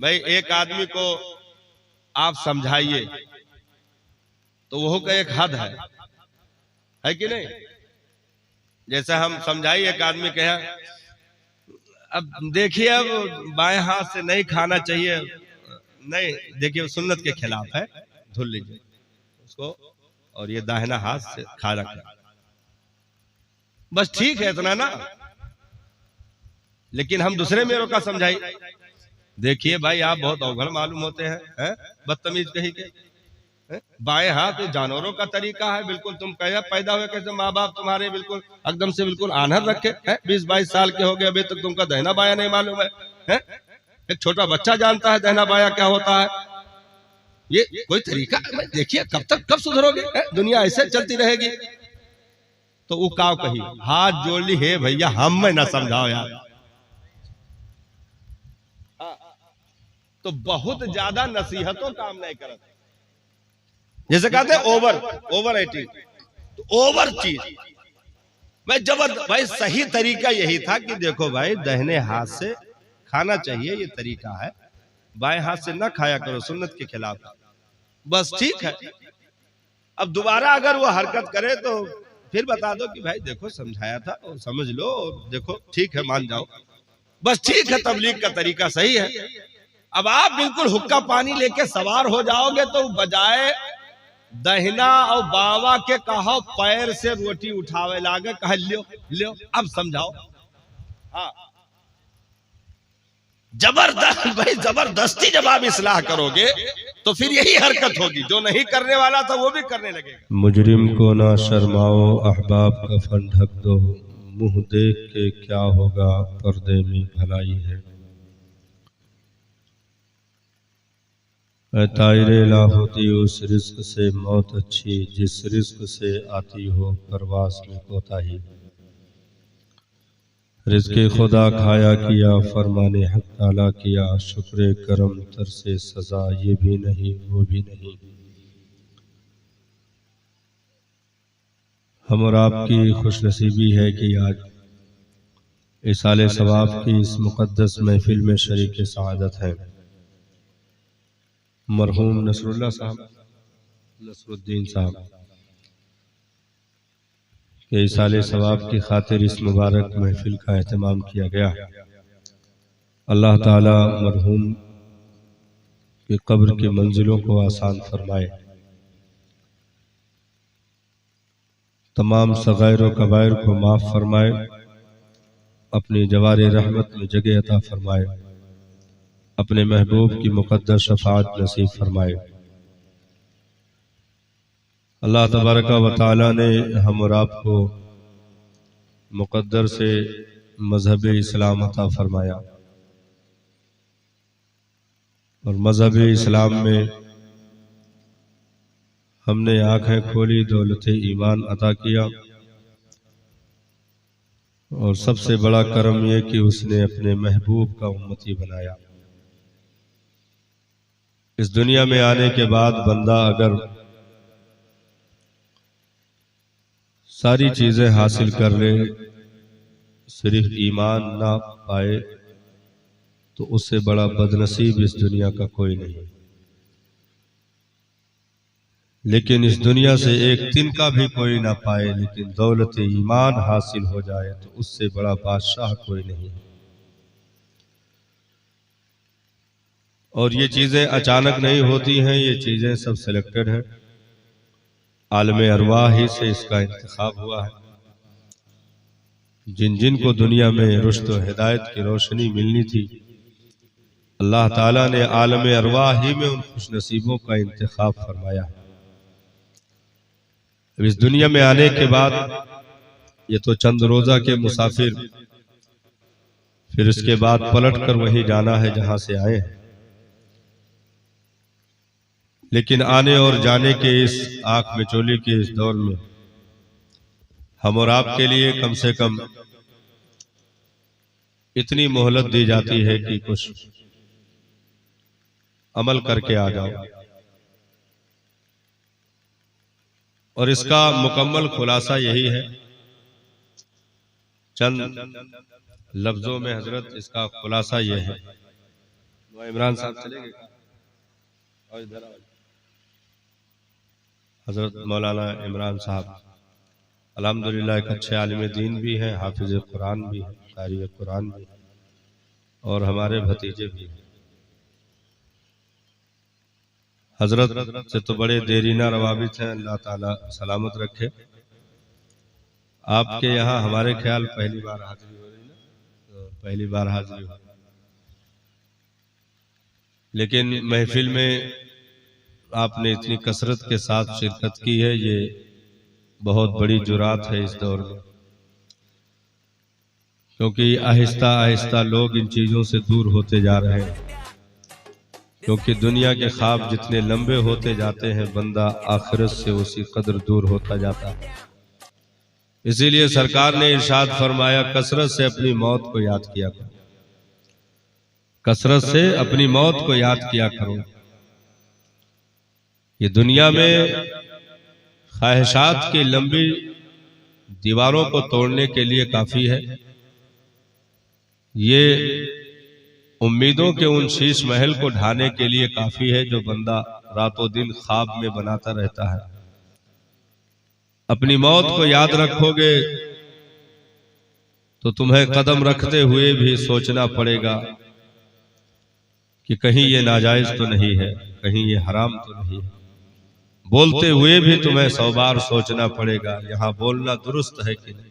भाई एक आदमी को आप समझाइए तो वो का एक हद है कि नहीं। जैसे हम समझाइए एक आदमी कहे अब देखिए अब बाएं हाथ से नहीं खाना चाहिए, नहीं देखिए सुन्नत के खिलाफ है, धुल लीजिए उसको और ये दाहिना हाथ से खा रखा, बस ठीक है इतना ना। लेकिन हम दूसरे मेरों का समझाई, देखिए भाई आप बहुत अवघड़ मालूम होते हैं, बदतमीज कहीं के। बाएं हाथ जानवरों का तरीका है, बिल्कुल तुम कहे पैदा हुए कैसे माँ बाप तुम्हारे बिल्कुल एकदम से बिल्कुल आनहर रखे, 20-22 साल के हो गए अभी तक तुमका दहना बाया नहीं मालूम है? एक छोटा बच्चा जानता है दहना बाया क्या होता है। ये कोई तरीका देखिए, कब सुधरोगे? दुनिया ऐसे चलती रहेगी। तो वो काव कही हाथ जोड़ ली, हे भैया हम में ना समझाओ यार। तो बहुत ज्यादा नसीहतों काम नहीं करते, जैसे कहते हैं ओवर ईटिंग, तो ओवर चीज भाई जबरदस्त। भाई सही तरीका यही था कि देखो भाई दाहिने हाथ से खाना चाहिए, ये तरीका है, बाएं हाथ से ना खाया करो, सुन्नत के खिलाफ, बस ठीक है। अब दोबारा अगर वो हरकत करे तो फिर बता दो कि भाई देखो समझाया था और समझ लो और देखो ठीक है मान जाओ, बस ठीक है, तबलीग का तरीका सही है। अब आप बिल्कुल हुक्का पानी लेके सवार हो जाओगे तो बजाय दहिना और बावा के कहो पैर से रोटी उठावे लागे, कह लियो अब समझाओ। हाँ जबरदस्त भाई, जबरदस्ती जब आप इस्लाह करोगे तो फिर यही हरकत होगी, जो नहीं करने वाला था वो भी करने लगेगा। मुजरिम को ना शर्माओ, अहबाब का फन ढक दो, मुंह देख के क्या होगा, पर्दे में भलाई है। तायरे लाहोती उस रिस्क से मौत अच्छी, जिस रिस्क से आती हो परवास में कोताही। रिज़्क़े खुदा खाया किया, फरमाने हक ताला किया, शुक्र करम तर से सजा ये भी नहीं वो भी नहीं। हम और आपकी खुशनसीबी है कि आज इसाले सवाब की इस मुक़द्दस महफिल में शरीक सआदत है। मरहूम नसरुल्लाह साहब, नसरुद्दीन साहब के इसाले सवाब की खातिर इस मुबारक महफिल का एहतमाम किया गया। अल्लाह ताला मरहूम की कब्र की मंजिलों को आसान फरमाए, तमाम सगायर व कबायर को माफ़ फरमाए, अपनी जवारे रहमत में जगह अता फरमाए, अपने महबूब की मुक़द्दस शफ़ाअत नसीब फरमाए। अल्लाह तबारक व तआला ने हम और आपको मुक़द्दर से मज़हब इस्लाम अता फरमाया और मज़हब इस्लाम में हमने आँखें खोली, दौलत ईमान अता किया और सबसे बड़ा करम यह कि उसने अपने महबूब का उम्मती बनाया। इस दुनिया में आने के बाद बंदा अगर सारी चीजें हासिल कर ले, सिर्फ ईमान ना पाए, तो उससे बड़ा बदनसीब इस दुनिया का कोई नहीं। लेकिन इस दुनिया से एक तिनका भी कोई ना पाए, लेकिन दौलत ईमान हासिल हो जाए तो उससे बड़ा बादशाह कोई नहीं। और ये चीजें अचानक नहीं होती हैं, ये चीजें सब सिलेक्टेड हैं। आलमे अरवाह ही से इसका इंतखाब हुआ है। जिन जिन को दुनिया में रुश्द व हिदायत की रोशनी मिलनी थी, अल्लाह ताला ने आलमे अरवाह ही में उन खुशनसीबों का इंतखाब फरमाया। अब इस दुनिया में आने के बाद ये तो चंद रोजा के मुसाफिर, फिर इसके बाद पलट कर वहीं जाना है जहां से आए हैं। लेकिन आने और जाने के इस आंख में चोली के इस दौर में हम और आपके लिए कम से कम इतनी मोहलत दी जाती है कि कुछ अमल करके आ जाओ। और इसका मुकम्मल खुलासा यही है, चंद लफ्जों में हजरत इसका खुलासा यह है। वह इमरान साहब चलेंगे और इधर हजरत मौलाना इमरान साहब अल्हम्दुलिल्लाह एक अच्छे आलिम दीन भी हैं, हाफिज कुरान भी हैं, कारी कुरान भी हैं और हमारे भतीजे भी हैं। हजरत से तो बड़े देरीना रवाबित हैं, अल्लाह ताला सलामत रखे। आपके यहाँ हमारे ख्याल पहली बार हाजिरी हो रही ना, तो पहली बार हाजिरी हो, लेकिन महफिल में आपने इतनी कसरत के साथ शिरकत की है, ये बहुत बड़ी जुरात है इस दौर में, क्योंकि आहिस्ता आहिस्ता लोग इन चीजों से दूर होते जा रहे हैं, क्योंकि दुनिया के ख्वाब जितने लंबे होते जाते हैं बंदा आखिरत से उसी कदर दूर होता जाता है। इसीलिए सरकार ने इरशाद फरमाया, कसरत से अपनी मौत को याद किया करो, कसरत से अपनी मौत को याद किया करो। ये दुनिया में ख्वाहिशात की लंबी दीवारों को तोड़ने के लिए काफी है, ये उम्मीदों के उन शीश महल को ढाने के लिए काफी है जो बंदा रातों दिन ख्वाब में बनाता रहता है। अपनी मौत को याद रखोगे तो तुम्हें कदम रखते हुए भी सोचना पड़ेगा कि कहीं ये नाजायज तो नहीं है, कहीं ये हराम तो नहीं है। बोलते हुए भी तुम्हें 100 बार सोचना पड़ेगा यहाँ बोलना दुरुस्त है कि नहीं।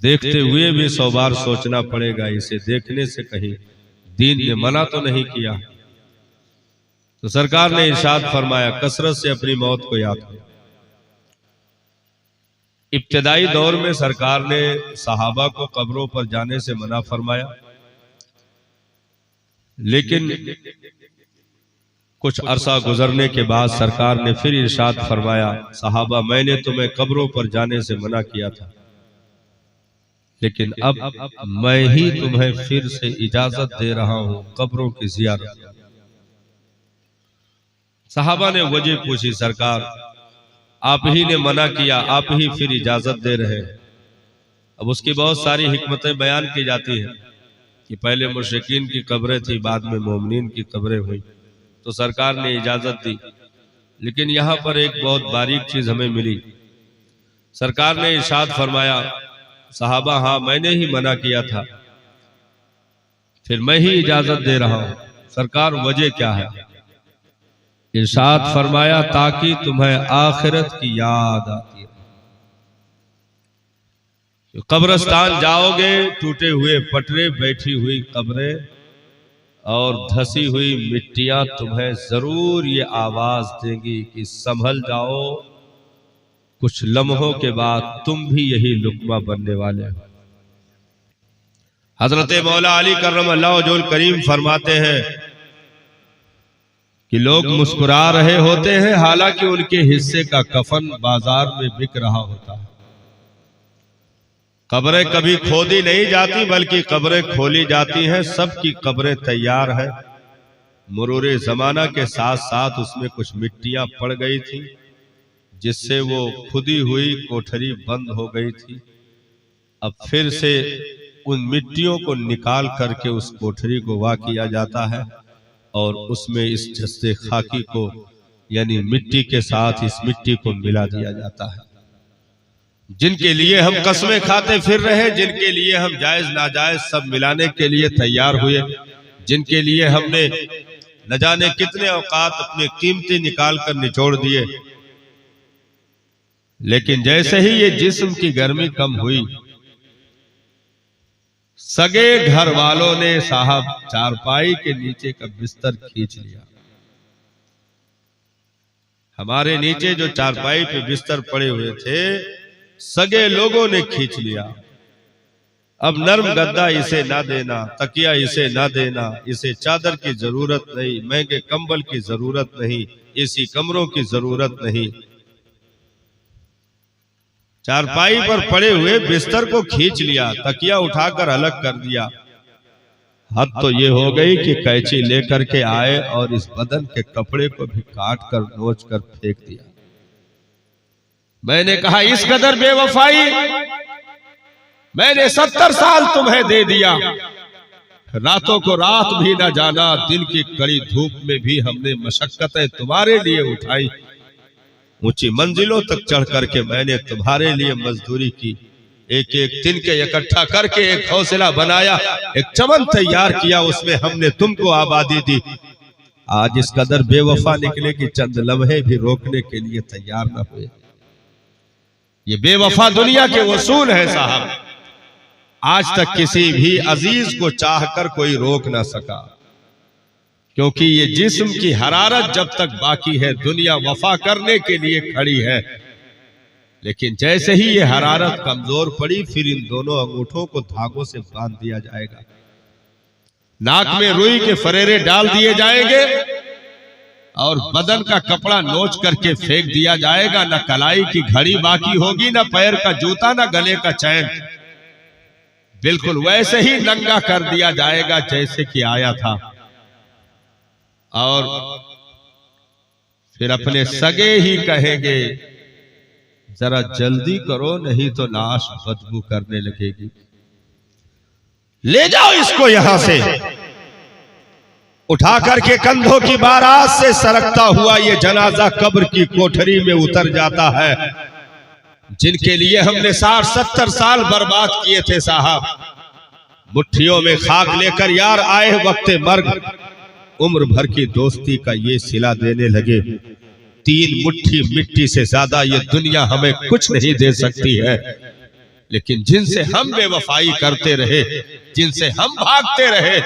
देखते हुए भी 100 बार सोचना पड़ेगा इसे देखने से कहीं दीन ने मना तो नहीं किया। तो सरकार ने इरशाद फरमाया, कसरत से अपनी मौत को याद करो। इब्तिदाई दौर में सरकार ने सहाबा को कब्रों पर जाने से मना फरमाया, लेकिन कुछ अरसा गुजरने के बाद सरकार ने फिर इरशाद फरमाया, सहाबा मैंने तुम्हें कब्रों पर जाने से मना किया था, लेकिन अब मैं ही तुम्हें फिर से इजाजत दे रहा हूं कब्रों की जियारत। सहाबा ने वजह पूछी, सरकार आप ही ने मना किया, आप ही फिर इजाजत दे रहे हैं। अब उसकी बहुत सारी हिकमतें बयान की जाती हैं कि पहले मुशरिकीन की कब्रें थी, बाद में मोमिनीन की कब्रें हुई, तो सरकार ने इजाजत दी। लेकिन यहां पर एक बहुत बारीक चीज हमें मिली। सरकार ने इरशाद फरमाया, सहाबा हाँ मैंने ही मना किया था, फिर मैं ही इजाजत दे रहा हूं। सरकार वजह क्या है? इरशाद फरमाया, ताकि तुम्हें आखिरत की याद आती है। कब्रिस्तान जाओगे, टूटे हुए पटरे, बैठी हुई कब्रें और धसी हुई मिट्टियां तुम्हें जरूर ये आवाज देंगी कि संभल जाओ, कुछ लम्हों के बाद तुम भी यही लुकमा बनने वाले हो। हजरत मौला अली कर्रमल्लाहु वजहुल करीम फरमाते हैं कि लोग मुस्कुरा रहे होते हैं, हालांकि उनके हिस्से का कफन बाजार में बिक रहा होता है। कब्रें कभी खोदी नहीं जाती बल्कि कब्रें खोली जाती हैं। सबकी कब्रें तैयार है। मुरूरे जमाना के साथ साथ उसमें कुछ मिट्टियां पड़ गई थी, जिससे वो खुदी हुई कोठरी बंद हो गई थी। अब फिर से उन मिट्टियों को निकाल करके उस कोठरी को वा किया जाता है और उसमें इस जस्ते खाकी को यानी मिट्टी के साथ इस मिट्टी को मिला दिया जाता है। जिनके लिए हम कस्में खाते फिर रहे, जिनके लिए हम जायज नाजायज सब मिलाने के लिए तैयार हुए, जिनके लिए हमने न जाने कितने औकात अपने कीमती निकाल कर निचोड़ दिए, लेकिन जैसे ही ये जिस्म की गर्मी कम हुई, सगे घर वालों ने साहब चारपाई के नीचे का बिस्तर खींच लिया। हमारे नीचे जो चारपाई पे बिस्तर पड़े हुए थे, सगे लोगों ने खींच लिया। अब नर्म गद्दा इसे ना देना, तकिया इसे ना देना, इसे चादर की जरूरत नहीं, महंगे कंबल की जरूरत नहीं, एसी कमरों की जरूरत नहीं। चारपाई पर पड़े हुए बिस्तर को खींच लिया, तकिया उठाकर अलग कर दिया। हद तो ये हो गई कि कैंची लेकर के आए और इस बदन के कपड़े को भी काट कर नोच कर फेंक दिया। मैंने कहा, इस कदर बेवफाई मैंने 70 साल तुम्हें दे दिया, रातों को रात भी न जाना, दिन की कड़ी धूप में भी हमने मशक्कतें तुम्हारे लिए उठाई। ऊंची मंजिलों तक चढ़ करके मैंने तुम्हारे लिए मजदूरी की। एक एक दिन के इकट्ठा करके एक हौसला बनाया, एक चमन तैयार किया, उसमें हमने तुमको आबादी दी। आज इस कदर बेवफा निकले कि चंद लम्हे भी रोकने के लिए तैयार न हुए। ये बेवफा दुनिया के उसूल है साहब। आज तक किसी भी अजीज को चाहकर कोई रोक ना सका, क्योंकि ये जिस्म की हरारत जब तक बाकी है दुनिया वफा करने के लिए खड़ी है। लेकिन जैसे ही ये हरारत कमजोर पड़ी, फिर इन दोनों अंगूठों को धागों से बांध दिया जाएगा, नाक में रुई के फरेरे डाल दिए जाएंगे और बदन का कपड़ा नोच करके फेंक दिया जाएगा। न कलाई की घड़ी बाकी होगी, न पैर का जूता, न गले का चैन। बिल्कुल वैसे ही नंगा कर दिया जाएगा जैसे कि आया था। और फिर अपने सगे ही कहेंगे, जरा जल्दी करो नहीं तो लाश बदबू करने लगेगी। ले जाओ इसको यहां से। उठा करके कंधों की बारात से सरकता हुआ ये जनाजा कब्र की कोठरी में उतर जाता है। जिनके लिए हमने 60-70 साल बर्बाद किए थे साहब, मुट्ठियों में खाक लेकर यार आए वक्त मर्ग उम्र भर की दोस्ती का ये सिला देने लगे। 3 मुट्ठी मिट्टी से ज्यादा ये दुनिया हमें कुछ नहीं दे सकती है। लेकिन जिनसे हम बेवफाई करते रहे, जिनसे हम भागते रहे,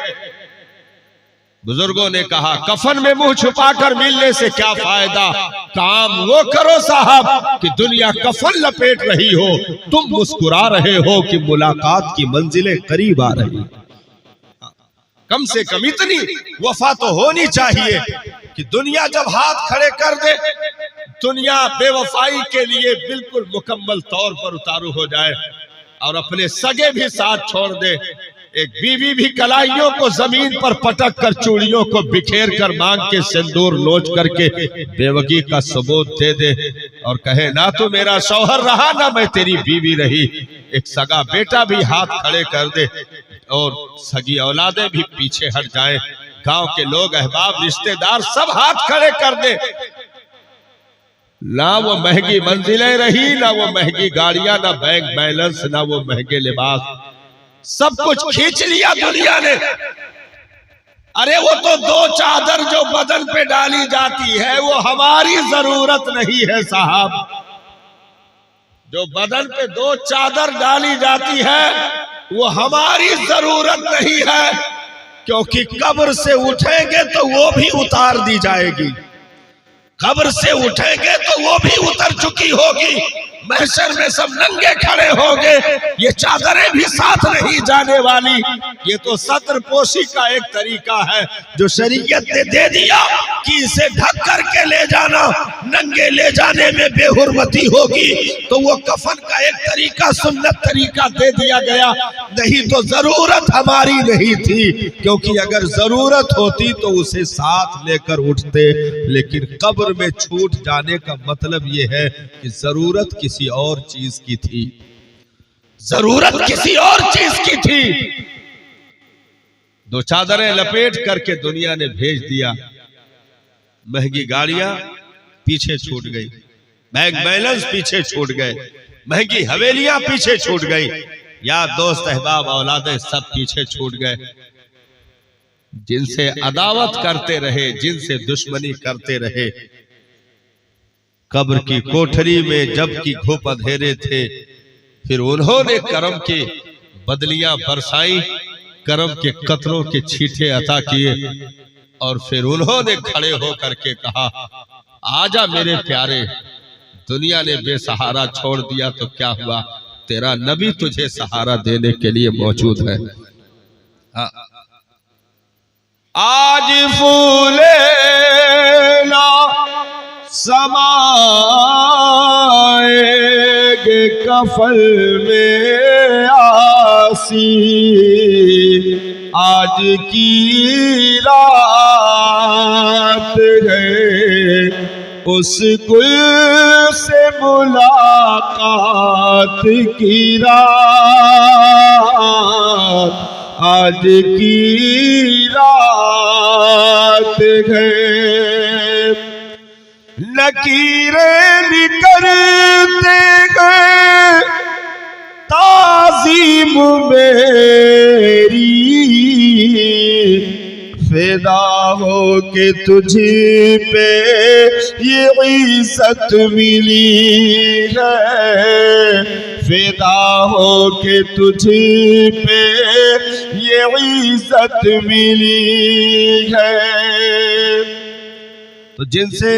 बुजुर्गों ने कहा कफन में मुंह छुपाकर मिलने से क्या फायदा, काम वो करो साहब कि दुनिया कफन लपेट रही हो, तुम मुस्कुरा रहे हो कि मुलाकात की मंजिलें करीब आ रही। कम से कम इतनी वफा तो होनी चाहिए कि दुनिया जब हाथ खड़े कर दे, दुनिया बेवफाई के लिए बिल्कुल मुकम्मल तौर पर उतारू हो जाए और अपने सगे भी साथ छोड़ दे। एक बीवी भी कलाइयों को जमीन पर पटक कर चूड़ियों को बिखेर कर मांग के सिंदूर नोच करके बेवगी का सबूत दे दे और कहे ना तो मेरा शौहर रहा ना मैं तेरी बीवी रही। एक सगा बेटा भी हाथ खड़े कर दे और सगी औलादें भी पीछे हट जाएं। गांव के लोग, अहबाब, रिश्तेदार सब हाथ खड़े कर दे। ना वो महंगी मंजिलें रही, ना वो महंगी गाड़ियां, ना बैंक बैलेंस, ना वो महंगे लिबास, सब कुछ खींच लिया दुनिया ने। अरे वो तो 2 चादर जो बदन पे डाली जाती है वो हमारी जरूरत नहीं है साहब। जो बदन पे 2 चादर डाली जाती है वो हमारी जरूरत नहीं है, क्योंकि कब्र से उठेंगे तो वो भी उतार दी जाएगी। कब्र से उठेंगे तो वो भी उतर चुकी होगी। महशर में सब नंगे खड़े होंगे, ये चादरें भी साथ नहीं जाने वाली। ये तो सत्र पोशी का एक तरीका है जो शरीयत ने दे दिया कि इसे ढक करके ले जाना। नंगे ले जाने में बेहुरमती होगी तो वो कफन का एक तरीका, सुन्नत तरीका दे दिया गया। नहीं तो जरूरत हमारी नहीं थी, क्योंकि अगर जरूरत होती तो उसे साथ लेकर उठते। लेकिन कब्र में छूट जाने का मतलब ये है कि जरूरत किसी और चीज की थी, जरूरत किसी और चीज की थी। 2 चादरें लपेट करके दुनिया ने भेज दिया। महंगी गाड़ियां पीछे छूट गई, बैंक बैलेंस पीछे छूट गए, महंगी हवेलियां पीछे छूट गई, यार दोस्त, अहबाब, औलादे सब पीछे छूट गए। जिनसे अदावत करते रहे, जिनसे दुश्मनी करते रहे, कब्र की कोठरी में जबकि घुप अंधेरे थे, फिर उन्होंने करम की बदलियां बरसाई, करम के कतरों के छींटे अता किए और फिर उन्होंने खड़े होकर के कहा आजा मेरे प्यारे, दुनिया ने बेसहारा छोड़ दिया तो क्या हुआ, तेरा नबी तुझे सहारा देने के लिए मौजूद है। आज फूले ना समाएगे कफल में आसी, आज की रात है उस गुल से मुलाकात की रात। आज की रात है, लकीरें निकलते गए ताज़ीम मेरी, फिदा हो के तुझे पे ये इज्जत मिली है, फिदा हो के तुझे पे ये इज्जत मिली है। तो जिनसे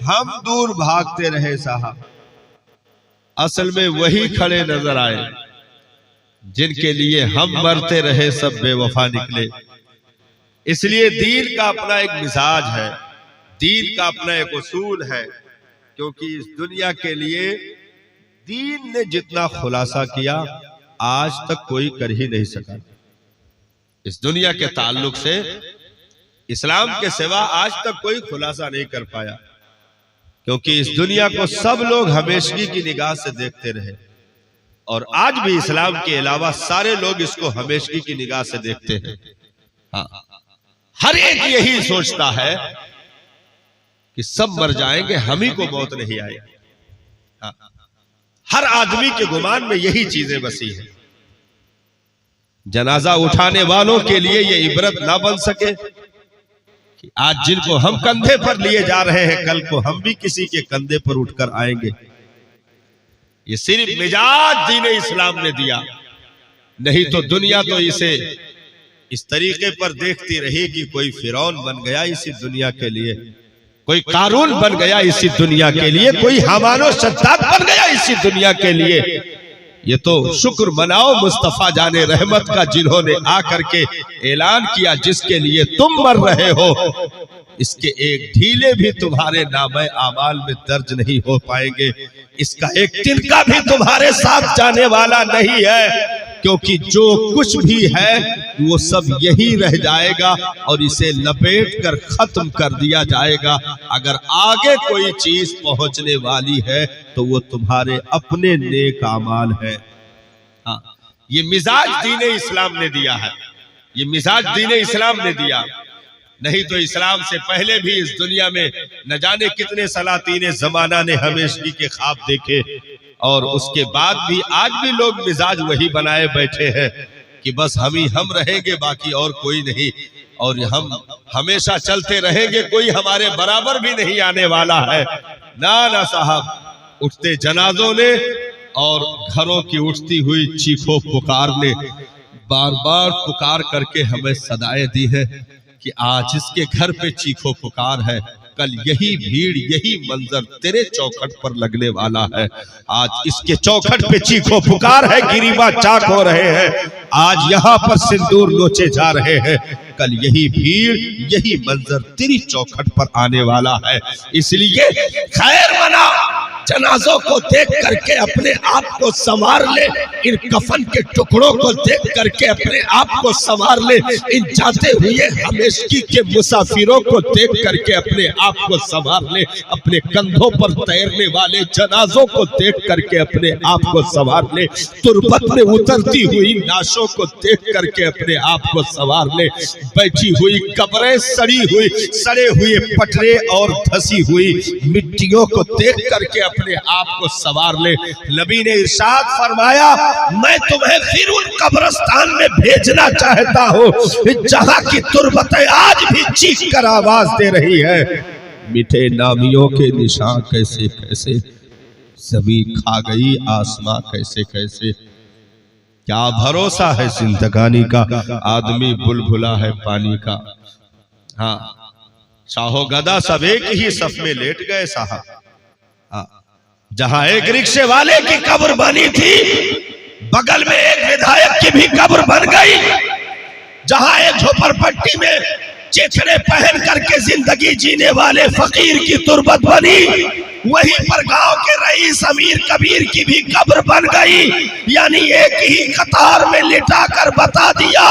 हम दूर भागते रहे साहब, असल में वही खड़े नजर आए जिनके लिए हम मरते रहे सब बेवफा निकले। इसलिए दीन का अपना एक मिजाज है, दीन का अपना एक उसूल है, क्योंकि इस दुनिया के लिए दीन ने जितना खुलासा किया आज तक कोई कर ही नहीं सका। इस दुनिया के ताल्लुक से इस्लाम के सिवा आज तक कोई खुलासा नहीं कर पाया, क्योंकि इस दुनिया को सब लोग हमेशगी की निगाह से देखते रहे, और आज भी इस्लाम के अलावा सारे लोग इसको हमेशगी की निगाह से देखते हैं। हाँ, हर एक यही सोचता है कि सब मर जाएंगे, हम ही को मौत नहीं आएगी। हाँ, हर आदमी के गुमान में यही चीजें बसी है। जनाजा उठाने वालों के लिए ये इबरत ना बन सके कि आज जिनको हम कंधे पर लिए जा रहे हैं, कल को हम भी किसी के कंधे पर उठकर आएंगे। ये सिर्फ मिजाज दीन इस्लाम ने दिया, नहीं तो दुनिया तो इसे इस तरीके पर देखती रही कि कोई फिरौन बन गया इसी दुनिया के लिए, कोई कारून बन गया इसी दुनिया के लिए, कोई हमानो शद्दाद बन गया इसी दुनिया के लिए। ये तो शुक्र मनाओ मुस्तफा जाने रहमत का, जिन्होंने आकर के ऐलान किया जिसके लिए तुम मर रहे हो, इसके एक ढीले भी तुम्हारे नामे आमाल में दर्ज नहीं हो पाएंगे, इसका एक तिनका भी तुम्हारे साथ जाने वाला नहीं है, क्योंकि जो कुछ भी है वो सब यही रह जाएगा और इसे लपेट कर खत्म कर दिया जाएगा। अगर आगे कोई चीज पहुंचने वाली है तो वो तुम्हारे अपने नेक आमाल है। हाँ, ये मिजाज दीन इस्लाम ने दिया है, ये मिजाज दीन इस्लाम ने दिया। नहीं तो इस्लाम से पहले भी इस दुनिया में न जाने कितने सलातीन जमाना ने हमेशगी के ख्वाब देखे, और उसके बाद भी आज भी लोग मिजाज वही बनाए बैठे हैं कि बस हम रहेंगे, बाकी और कोई नहीं, और हम हमेशा चलते रहेंगे, कोई हमारे बराबर भी नहीं आने वाला है। ना साहब, उठते जनाजों ने और घरों की उठती हुई चीखों पुकार ने बार बार पुकार करके हमें सदाएं दी है कि आज इसके घर पे चीखो पुकार है, कल यही भीड़ यही मंजर तेरे चौखट पर लगने वाला है। आज इसके चौखट पे चीखो पुकार है, गिरीबा चाक हो रहे हैं, आज यहाँ पर सिंदूर नोचे जा रहे हैं, कल यही भीड़ यही मंजर तेरी चौखट पर आने वाला है। इसलिए खैर मना, जनाजों को देख करके अपने आप को संवार ले, इन कफन के टुकड़ों को देख करके अपने आप को संवार ले, इन जाते हुए हमेशगी के मुसाफिरों को देख करके अपने आप को संवार ले, अपने कंधों पर तैरने वाले जनाजों को देख करके अपने आप को संवार ले, तुरबत में उतरती हुई नाशों को देख करके अपने आप को संवार ले, बैठी हुई कब्रें, सड़े हुए पटरे और धसी हुई मिट्टियों को देख करके अपने आप को संवार ले। नबी ने इरशाद फरमाया, मैं तुम्हें फिर उन कब्रिस्तान में भेजना चाहता हूँ जहाँ की तुरबतें आज भी चीख कर आवाज दे रही है, मीठे नामियों के निशान कैसे कैसे, ज़मीन खा गई आसमां कैसे कैसे। क्या भरोसा है जिंदगानी का, आदमी बुलबुला है पानी का। हाँ, शाहो गदा सब एक ही सफ में लेट गए साहब। हाँ, जहां एक रिक्शे वाले की कब्र बनी थी, बगल में एक विधायक की भी कब्र बन गई। जहां एक झोपड़पट्टी में चिथड़े पहन करके जिंदगी जीने वाले फकीर की तुरबत बनी, वहीं पर गांव के रईस अमीर कबीर की भी कब्र बन गई। यानी एक ही कतार में लिटा कर बता दिया,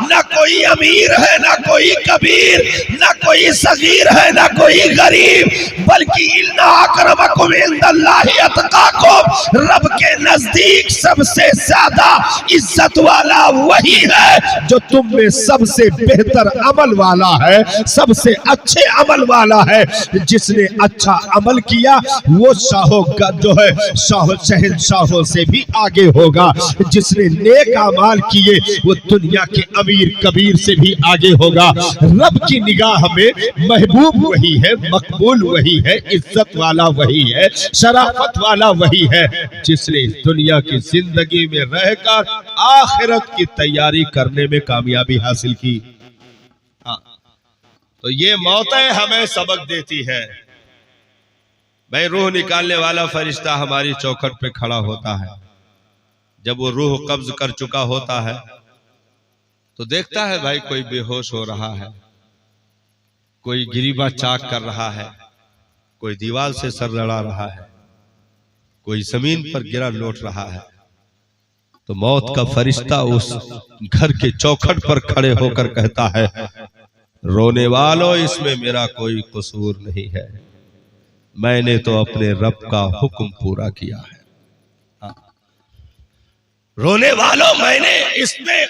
न कोई अमीर है न कोई कबीर, न कोई सगीर है न कोई गरीब, बल्कि इन्ना अकरमकुम इंदल्लाहि अतकाकुम, रब के नजदीक सबसे ज्यादा इज्जत वाला वही है जो तुम में सबसे बेहतर अमल वाला है, सबसे अच्छे अमल वाला है। जिसने अच्छा अमल किया वो शाहों का जो है शहंशाहों से भी आगे होगा। जिसने नेक अमाल किए वो दुनिया के अमीर कबीर से भी आगे होगा। रब की निगाह में महबूब वही है, मकबूल वही है, इज्जत वाला वही है, शराफत वाला वही है जिसने दुनिया की जिंदगी में रहकर आखिरत की तैयारी करने में कामयाबी हासिल की। तो ये मौतें हमें सबक देती है। भाई रूह निकालने वाला फरिश्ता हमारी चौखट पे खड़ा होता है। जब वो रूह कब्ज कर चुका होता है तो देखता है भाई कोई बेहोश हो रहा है, कोई गिरीबा चाक कर रहा है, कोई दीवार से सर लड़ा रहा है, कोई जमीन पर गिरा लौट रहा है। तो मौत का फरिश्ता उस घर के चौखट पर खड़े होकर कहता है, रोने वालों इसमें मेरा कोई कसूर नहीं है, मैंने तो अपने रब का हुक्म पूरा किया है। रोने वालों मैंने इसमें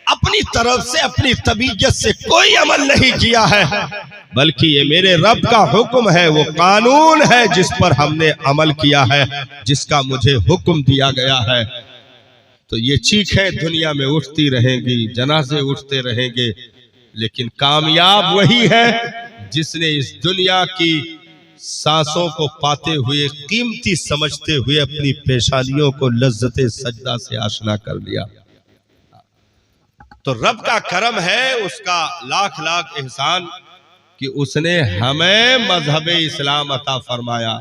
अपनी तरफ से अपनी तबीयत से कोई अमल नहीं किया है, बल्कि ये मेरे रब का हुक्म है, वो कानून है जिस पर हमने अमल किया है, जिसका मुझे हुक्म दिया गया है। तो ये चीखें दुनिया में उठती रहेंगी, जनाजे उठते रहेंगे, लेकिन कामयाब वही है जिसने इस दुनिया की सांसों को पाते हुए, कीमती समझते हुए अपनी पेशानियों को लज्जते सजदा से आशना कर लिया। तो रब का करम है, उसका लाख लाख एहसान कि उसने हमें मजहब इस्लाम अता फरमाया,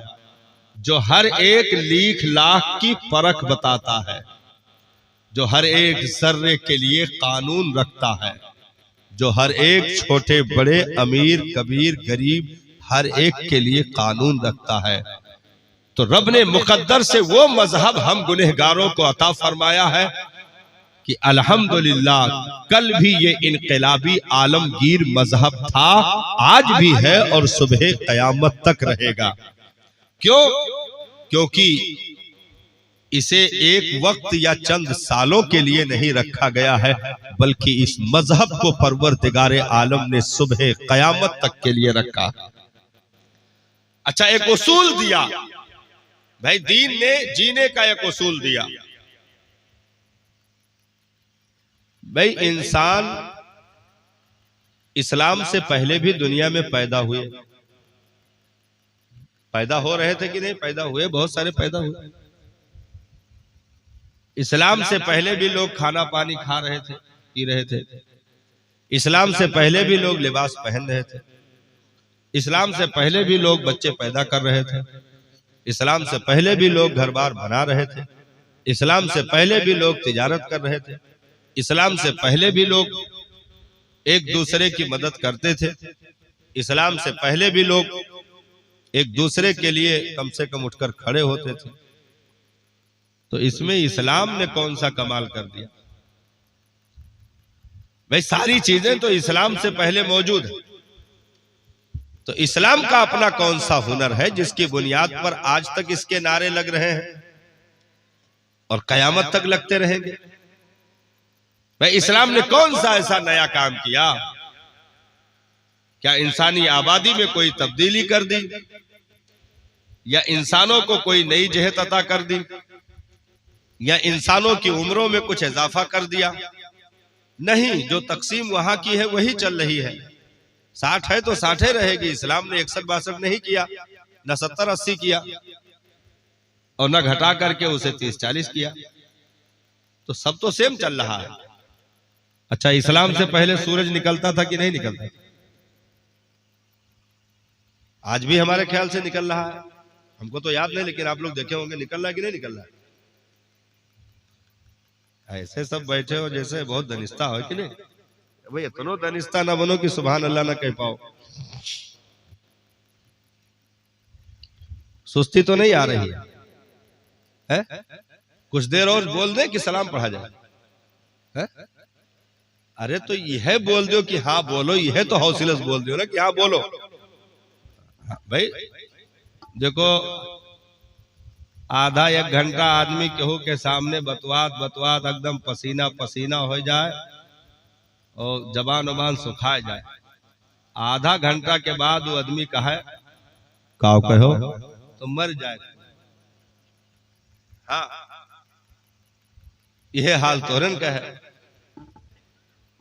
जो हर एक लीख लाख की परख बताता है, जो हर एक जर्रे के लिए कानून रखता है, जो हर एक छोटे बड़े अमीर कबीर गरीब हर एक के लिए कानून रखता है। तो रब ने मुकद्दर से वो मजहब हम गुनहगारों को अता फरमाया है कि अल्हम्दुलिल्लाह कल भी ये इनकलाबी आलमगीर मजहब था, आज भी है और सुबह कयामत तक रहेगा। क्यों? क्योंकि इसे एक वक्त या चंद सालों के लिए नहीं रखा गया है, बल्कि इस मजहब को परवरदिगार आलम ने सुबह कयामत तक के लिए रखा। अच्छा, एक उसूल दिया भाई, दीन ने जीने का एक उसूल दिया। भाई इंसान इस्लाम से पहले भी दुनिया में पैदा हुए, पैदा हो रहे थे कि नहीं? पैदा हुए, बहुत सारे पैदा हुए। इस्लाम से पहले भी लोग खाना पानी खा रहे थे, पी रहे थे। इस्लाम से पहले भी लोग लिबास पहन रहे थे। इस्लाम से पहले भी लोग बच्चे पैदा कर रहे थे। इस्लाम से पहले भी लोग घर बार बना रहे थे। इस्लाम से पहले भी लोग तिजारत कर रहे थे। इस्लाम से पहले भी लोग एक दूसरे की मदद करते थे। इस्लाम से पहले भी लोग एक दूसरे के लिए कम से कम उठकर खड़े होते थे। तो इसमें इस्लाम ने कौन सा कमाल कर दिया? भाई सारी चीजें तो इस्लाम से पहले मौजूद है। तो इस्लाम का अपना कौन सा हुनर है जिसकी बुनियाद पर आज तक इसके नारे लग रहे हैं और कयामत तक लगते रहेंगे? भाई इस्लाम ने कौन सा ऐसा नया काम किया? क्या इंसानी आबादी में कोई तब्दीली कर दी, या इंसानों को कोई नई जहत अता कर दी, या इंसानों की उम्रों में कुछ इजाफा कर दिया? नहीं, जो तकसीम वहां की है वही चल रही है। 60 है तो 60 रहेगी। इस्लाम ने 61-62 नहीं किया, न 70-80 किया, और न घटा करके उसे 30-40 किया। तो सब तो सेम चल रहा है। अच्छा, इस्लाम से पहले सूरज निकलता था कि नहीं निकलता? आज भी हमारे ख्याल से निकल रहा है। हमको तो याद नहीं, लेकिन आप लोग देखे होंगे निकल रहा है कि नहीं निकल रहा है। ऐसे सब बैठे हो जैसे बहुत दनिस्ता हो कि नहीं? भाई इतना दनिस्ता ना बनो कि सुभान अल्लाह ना कह पाओ। सुस्ती तो नहीं आ रही है? कुछ देर और बोल दे कि सलाम पढ़ा जाए है? अरे तो यह बोल दो कि हाँ बोलो, यह तो हौसले से बोल दो ना कि हाँ बोलो। भाई देखो, आधा एक घंटा आदमी केहू के सामने बतवात बतवात एकदम पसीना पसीना हो जाए और जबान उबान सुखा जाए, आधा घंटा के बाद वो आदमी कहे काव कहो तो मर जाए। हाँ, यह हाल तोरन का है।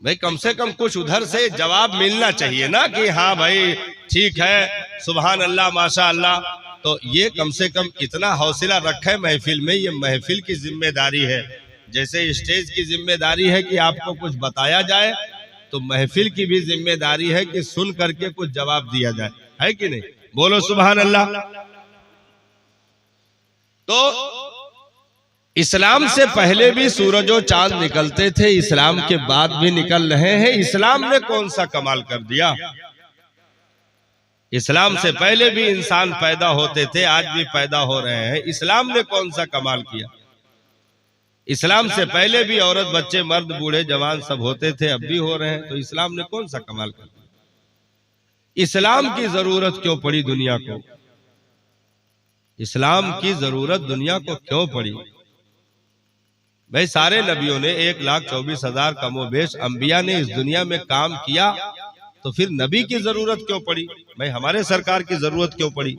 भाई कम से कम कुछ उधर से जवाब मिलना चाहिए ना कि हाँ भाई ठीक है, सुभान अल्लाह माशा अल्लाह। तो ये कम से कम इतना हौसला रखे महफिल में, ये महफिल की जिम्मेदारी है। जैसे स्टेज की जिम्मेदारी है कि आपको कुछ बताया जाए, तो महफिल की भी जिम्मेदारी है कि सुन करके कुछ जवाब दिया जाए, है कि नहीं? बोलो सुभान अल्लाह। तो इस्लाम से पहले भी सूरज और चांद निकलते थे, इस्लाम के बाद भी निकल रहे हैं। इस्लाम ने कौन सा कमाल कर दिया? इस्लाम से पहले भी इंसान पैदा होते थे, आज भी पैदा हो रहे हैं। इस्लाम ने कौन सा कमाल किया? इस्लाम से पहले भी औरत बच्चे मर्द बूढ़े जवान सब होते थे, अब भी हो रहे हैं। तो इस्लाम ने कौन सा कमाल कर दिया? इस्लाम की जरूरत क्यों पड़ी दुनिया को? इस्लाम की जरूरत दुनिया को क्यों पड़ी? भाई सारे नबियों ने 1,24,000 कमोबेश अंबिया ने इस दुनिया में काम किया, तो फिर नबी की जरूरत क्यों पड़ी? भाई हमारे सरकार की जरूरत क्यों पड़ी?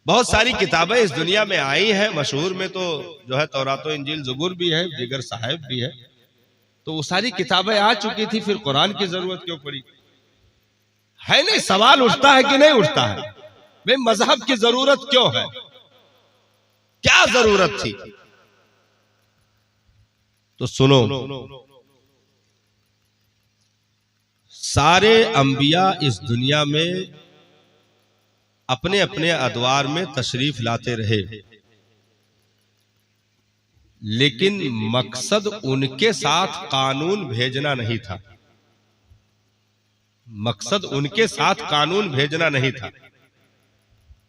बहुत सारी किताबें इस दुनिया में आई हैं, मशहूर में तो जो है तौरात इंजील ज़बूर भी है, दिगर साहिब भी है। तो वो सारी किताबें आ चुकी थी, फिर कुरान की जरूरत क्यों पड़ी? है नहीं? सवाल उठता है कि नहीं उठता है? भाई मजहब की जरूरत क्यों है? क्या जरूरत थी? तो सुनो, सारे अंबिया इस दुनिया में अपने अपने अदवार में तशरीफ लाते रहे, लेकिन मकसद उनके साथ कानून भेजना नहीं था। मकसद उनके साथ कानून भेजना नहीं था।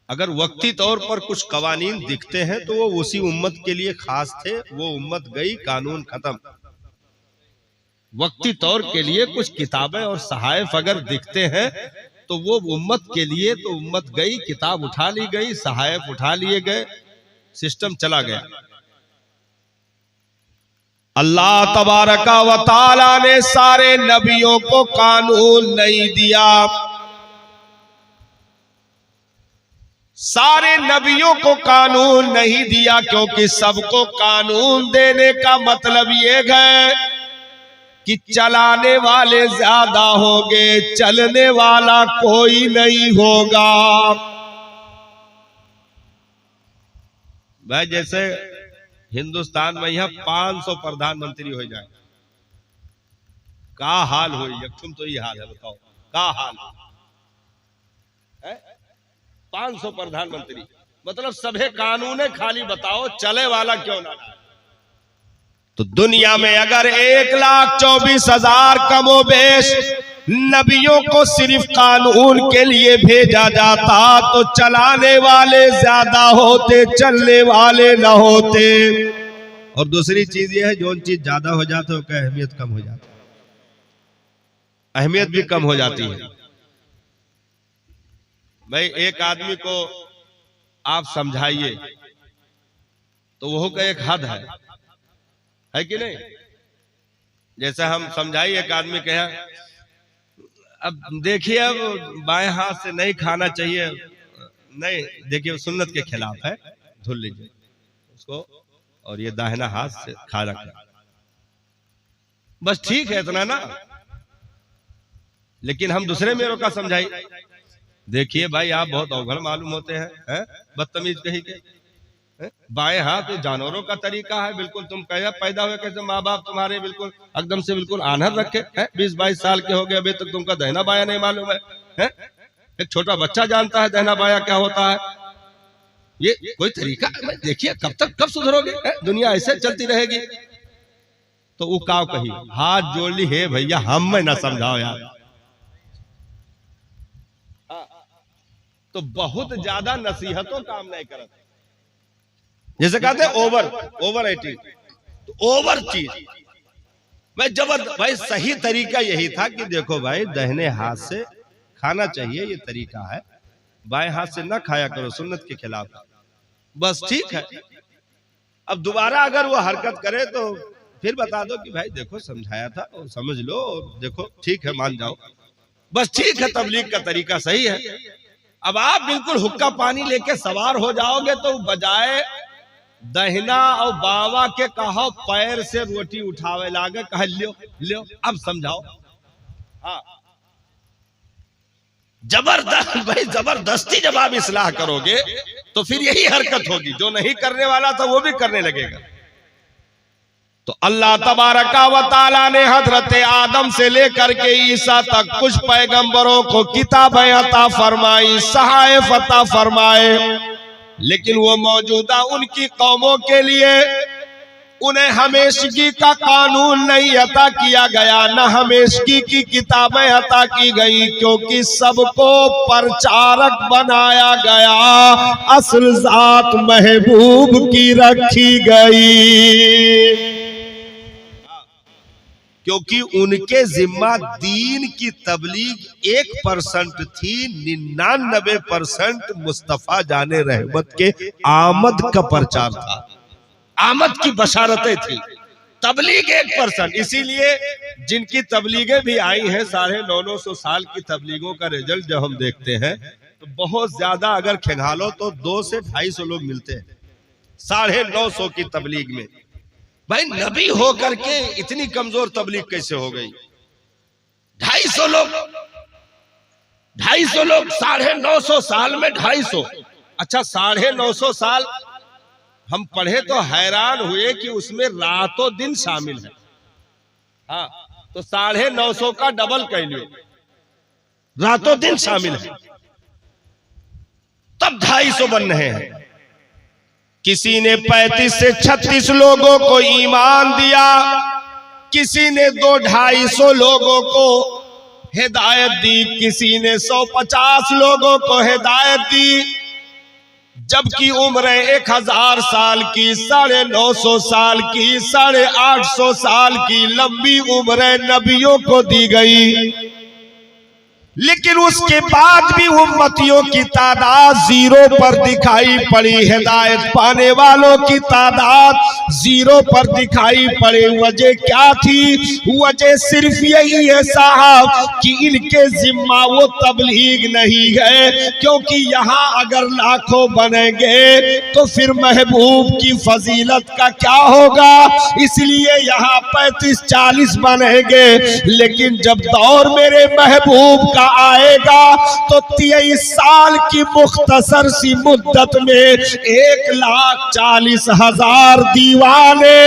अगर वक्ती तौर पर कुछ कवानीन दिखते हैं तो वो उसी उम्मत के लिए खास थे, वो उम्मत गई, कानून खत्म। वक्ती तौर के लिए कुछ किताबें और सहाइफ अगर दिखते हैं तो वो उम्मत के लिए, तो उम्मत गई, किताब उठा ली गई, सहाइफ उठा लिए गए, सिस्टम चला गया। अल्लाह तबारका व तआला ने सारे नबियों को कानून नहीं दिया। सारे नबियों को कानून नहीं दिया, क्योंकि सबको कानून देने का मतलब ये है कि चलाने वाले ज्यादा होंगे, चलने वाला कोई नहीं होगा। भाई जैसे हिंदुस्तान में यहाँ 500 प्रधानमंत्री हो जाए, का हाल हो? तुम तो ये हाल है, बताओ का हाल है? 500 प्रधानमंत्री, मतलब सभे कानून है, खाली बताओ चले वाला क्यों ना? तो दुनिया में अगर 1,24,000 कमोबेश नबियों को सिर्फ कानून के लिए भेजा जाता तो चलाने वाले ज्यादा होते, चलने वाले न होते। और दूसरी चीज यह है, जो चीज ज्यादा हो जाता है उसकी अहमियत कम हो जाती है, अहमियत भी कम हो जाती है। भाई एक आदमी को आप समझाइए तो वो का एक हद है कि नहीं? जैसे हम समझाइए, एक आदमी कहे अब देखिए अब बाएं हाथ से नहीं खाना चाहिए, नहीं देखिए सुन्नत के खिलाफ है, धुल लीजिए उसको और ये दाहिना हाथ से खा रखा, बस ठीक है इतना ना। लेकिन हम दूसरे मेरों का समझाइए, देखिए भाई आप बहुत अवघड़ मालूम होते हैं, बदतमीज कहीं के, बाएं हाथ जानवरों का तरीका है, बिल्कुल तुम कहे पैदा हुए कैसे माँ बाप तुम्हारे बिल्कुल एकदम से बिल्कुल आनहर रखे हैं, 20-22 साल के हो गए, अभी तक तुमका दहना बाया नहीं मालूम है? एक छोटा बच्चा जानता है दहना बाया क्या होता है? ये कोई तरीका? देखिए कब सुधरोगे? दुनिया ऐसे चलती रहेगी। तो वो काव कही, हाथ जोड़ ली, हे भैया हम में ना समझाओ यार। तो बहुत ज्यादा नसीहतों काम नहीं करत। जैसे कहते हैं ओवर ईटिंग, तो ओवर चीज भाई जबरदस्त। भाई सही तरीका यही था कि देखो भाई दाहिने हाथ से खाना चाहिए, ये तरीका है, बाएं हाथ से ना खाया करो, सुन्नत के खिलाफ, बस ठीक है। अब दोबारा अगर वो हरकत करे तो फिर बता दो कि भाई देखो समझाया था और समझ लो, और देखो ठीक है मान जाओ, बस ठीक है, तबलीग का तरीका सही है। अब आप बिल्कुल हुक्का पानी लेके सवार हो जाओगे तो बजाय दहिना और बावा के कहो पैर से रोटी उठावे लागे, कह लियो लियो, अब समझाओ। हाँ जबरदस्त भाई, जबरदस्ती जब आप इस्लाह करोगे तो फिर यही हरकत होगी, जो नहीं करने वाला था वो भी करने लगेगा। तो अल्लाह तबारका व तआला ने हजरत आदम से लेकर के ईसा तक कुछ पैगंबरों को किताबें अता फरमाई, सहायफ अता फरमाए, लेकिन वो मौजूदा उनकी कौमों के लिए उन्हें हमेशगी का कानून नहीं अता किया गया, न हमेशगी की किताबें अता की गई, क्योंकि सबको प्रचारक बनाया गया, असल जात महबूब की रखी गई। क्योंकि उनके जिम्मा दीन की तबलीग 1% थी, 99% मुस्तफा जाने रहमत के आमद का प्रचार था, आमद की बशारतें थी, तबलीग 1%। इसीलिए जिनकी तबलीगें भी आई हैं 950 साल की तबलीगों का रिजल्ट जब हम देखते हैं तो बहुत ज्यादा अगर खंगालो तो 200 से 250 लोग मिलते हैं 950 की तबलीग में। भाई नबी होकर के इतनी कमजोर तबलीग कैसे हो गई? 250 लोग 950 साल में 250। अच्छा 950 साल हम पढ़े तो हैरान हुए कि उसमें रातों दिन शामिल है। हाँ तो 950 का डबल कह लो, रातों दिन शामिल है, तब 250 बन रहे हैं। किसी ने 35 से 36 लोगों को ईमान दिया, किसी ने 200-250 लोगों को हिदायत दी, किसी ने 150 लोगों को हिदायत दी, जबकि उम्र 1000 साल की, 950 साल की, 850 साल की लंबी उम्र नबियों को दी गई। लेकिन उसके बाद भी उम्मतियों की तादाद 0 पर दिखाई पड़ी, हिदायत पाने वालों की तादाद 0 पर दिखाई पड़ी। वजह क्या थी? वजह सिर्फ यही है साहब कि इनके जिम्मा वो तबलीग नहीं है, क्योंकि यहाँ अगर लाखों बनेंगे तो फिर महबूब की फजीलत का क्या होगा, इसलिए यहाँ 35-40 बनेंगे। लेकिन जब दौर मेरे महबूब का आएगा तो 23 साल की मुख्तसर सी मुद्दत में 1,40,000 दीवाने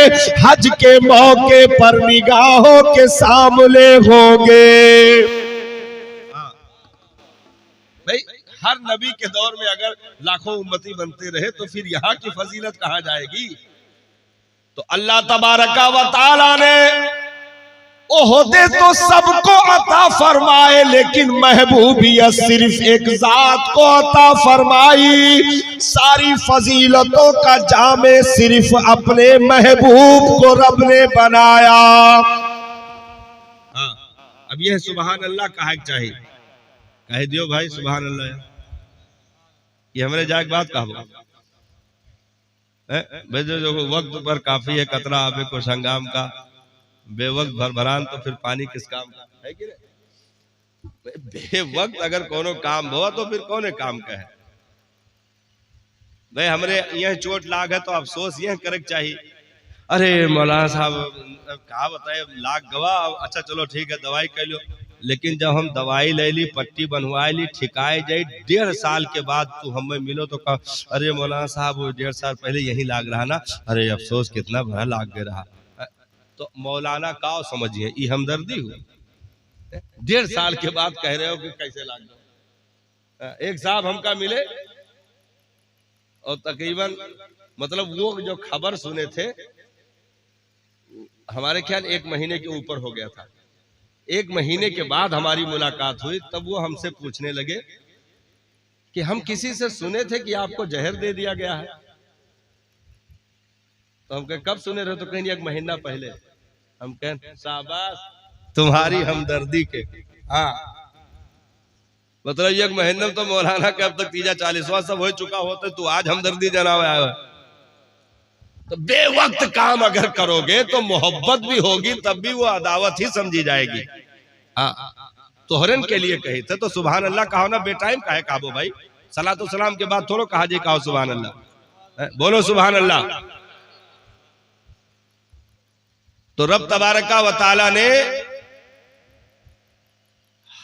हज के मौके पर निगाहों के सामने होंगे। भाई हर नबी के दौर में अगर लाखों उम्मती बनते रहे तो फिर यहाँ की फजीलत कहाँ जाएगी? तो अल्लाह तबारका व तआला ने ओहदे तो सबको अता फरमाए, लेकिन महबूबियत सिर्फ एक जात को अता फरमाई। सारी फजीलतों का जामे सिर्फ अपने महबूब को रब ने बनाया। हाँ अब यह सुभान अल्लाह कहा चाहिए, कह दियो भाई सुभान अल्लाह, ये हमारे जाग बात कहा जो वक्त पर काफी है कतरा आबे को संगाम का, बेवक्त भरभरान तो फिर पानी किस काम का है कि नहीं? बेवक्त अगर कोनो काम हो तो फिर कौन काम का है? भाई हमरे यह चोट लाग है तो अफसोस यह करे चाहिए, अरे मौलाना साहब कहा बताए लाग गवा, अच्छा चलो ठीक है दवाई कर लो, लेकिन जब हम दवाई ले ली, पट्टी बनवाई ली, ठिकाए जाए, 1.5 साल के बाद तू हमें मिलो तो कहा अरे मौलाना साहब 1.5 साल पहले यही लाग रहा ना, अरे अफसोस कितना बड़ा लाग गया रहा। तो मौलाना का समझिए ये हमदर्दी हुई, 1.5 साल के बाद कह रहे हो कि कैसे लाग गया। एक साहब हमका मिले और तकरीबन मतलब वो जो खबर सुने थे हमारे ख्याल 1 महीने के ऊपर हो गया था। 1 महीने के बाद हमारी मुलाकात हुई, तब वो हमसे पूछने लगे कि हम किसी से सुने थे कि आपको जहर दे दिया गया है। तो हम कहे कब सुने रहे? तो कहीं 1 महीना पहले। हम कहें शाबाश तुम्हारी हमदर्दी के। हाँ, मतलब 1 महीने में तो मौलाना के अब तक 30-40वां सब हो चुका होता, तू आज हमदर्दी जनाब आया है। तो बेवक्त काम अगर करोगे तो मोहब्बत भी होगी, तब भी वो अदावत ही समझी जाएगी। हाँ, तोहरन के लिए कही थे तो सुभान अल्लाह कहो ना, बेटाइम काहे काबो भाई। सलातो सलाम के बाद थोड़ो कहा जी कहो सुभान अल्लाह, बोलो सुभान अल्लाह। तो रब तबारका व तआला ने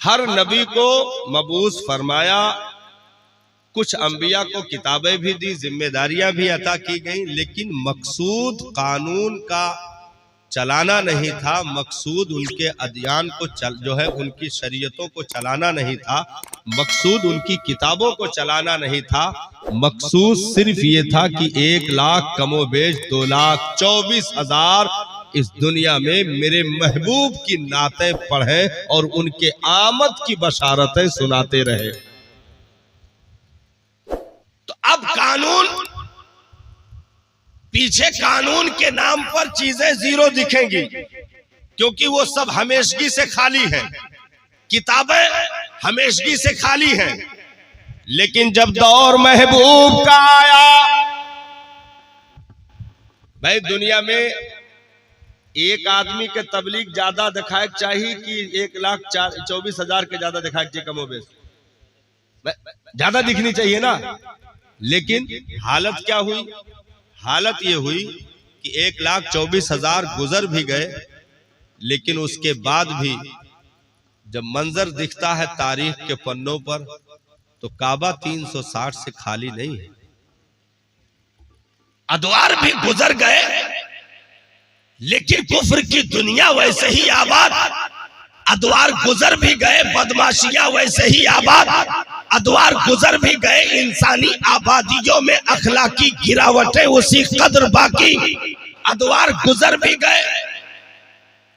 हर नबी को मबूस फरमाया, कुछ अंबिया को किताबें भी दी, जिम्मेदारियां भी अता की गई, लेकिन मकसूद कानून का चलाना नहीं था, मकसूद उनके अदियान को जो है उनकी शरीयतों को चलाना नहीं था, मकसूद उनकी किताबों को चलाना नहीं था। मकसूद सिर्फ ये था कि 1 लाख कमोबेश 2,24,000 इस दुनिया में मेरे महबूब की नातें पढ़े और उनके आमद की बशारतें सुनाते रहे। तो अब कानून, पीछे कानून के नाम पर चीजें जीरो दिखेंगी, क्योंकि वो सब हमेशगी से खाली हैं, किताबें हमेशगी से खाली हैं। लेकिन जब दौर महबूब का आया, भाई दुनिया में एक आदमी के तबलीग ज्यादा दिखाए चाहिए कि 1,24,000 के ज्यादा दिखाए चाहिए, कमोबेश ज्यादा दिखनी चाहिए ना। लेकिन हालत क्या हुई? हालत ये हुई कि 1,24,000 गुजर भी गए, लेकिन उसके बाद भी जब मंजर दिखता है तारीख के पन्नों पर, तो काबा 360 से खाली नहीं है। अदवार भी गुजर गए, लेकिन कुफ्र की दुनिया वैसे ही आबाद। अदवार गुजर भी गए, बदमाशियां वैसे ही आबाद। अदवार गुजर भी गए, इंसानी आबादियों में अखलाकी गिरावटें उसी कदर बाकी। अदवार गुजर भी गए,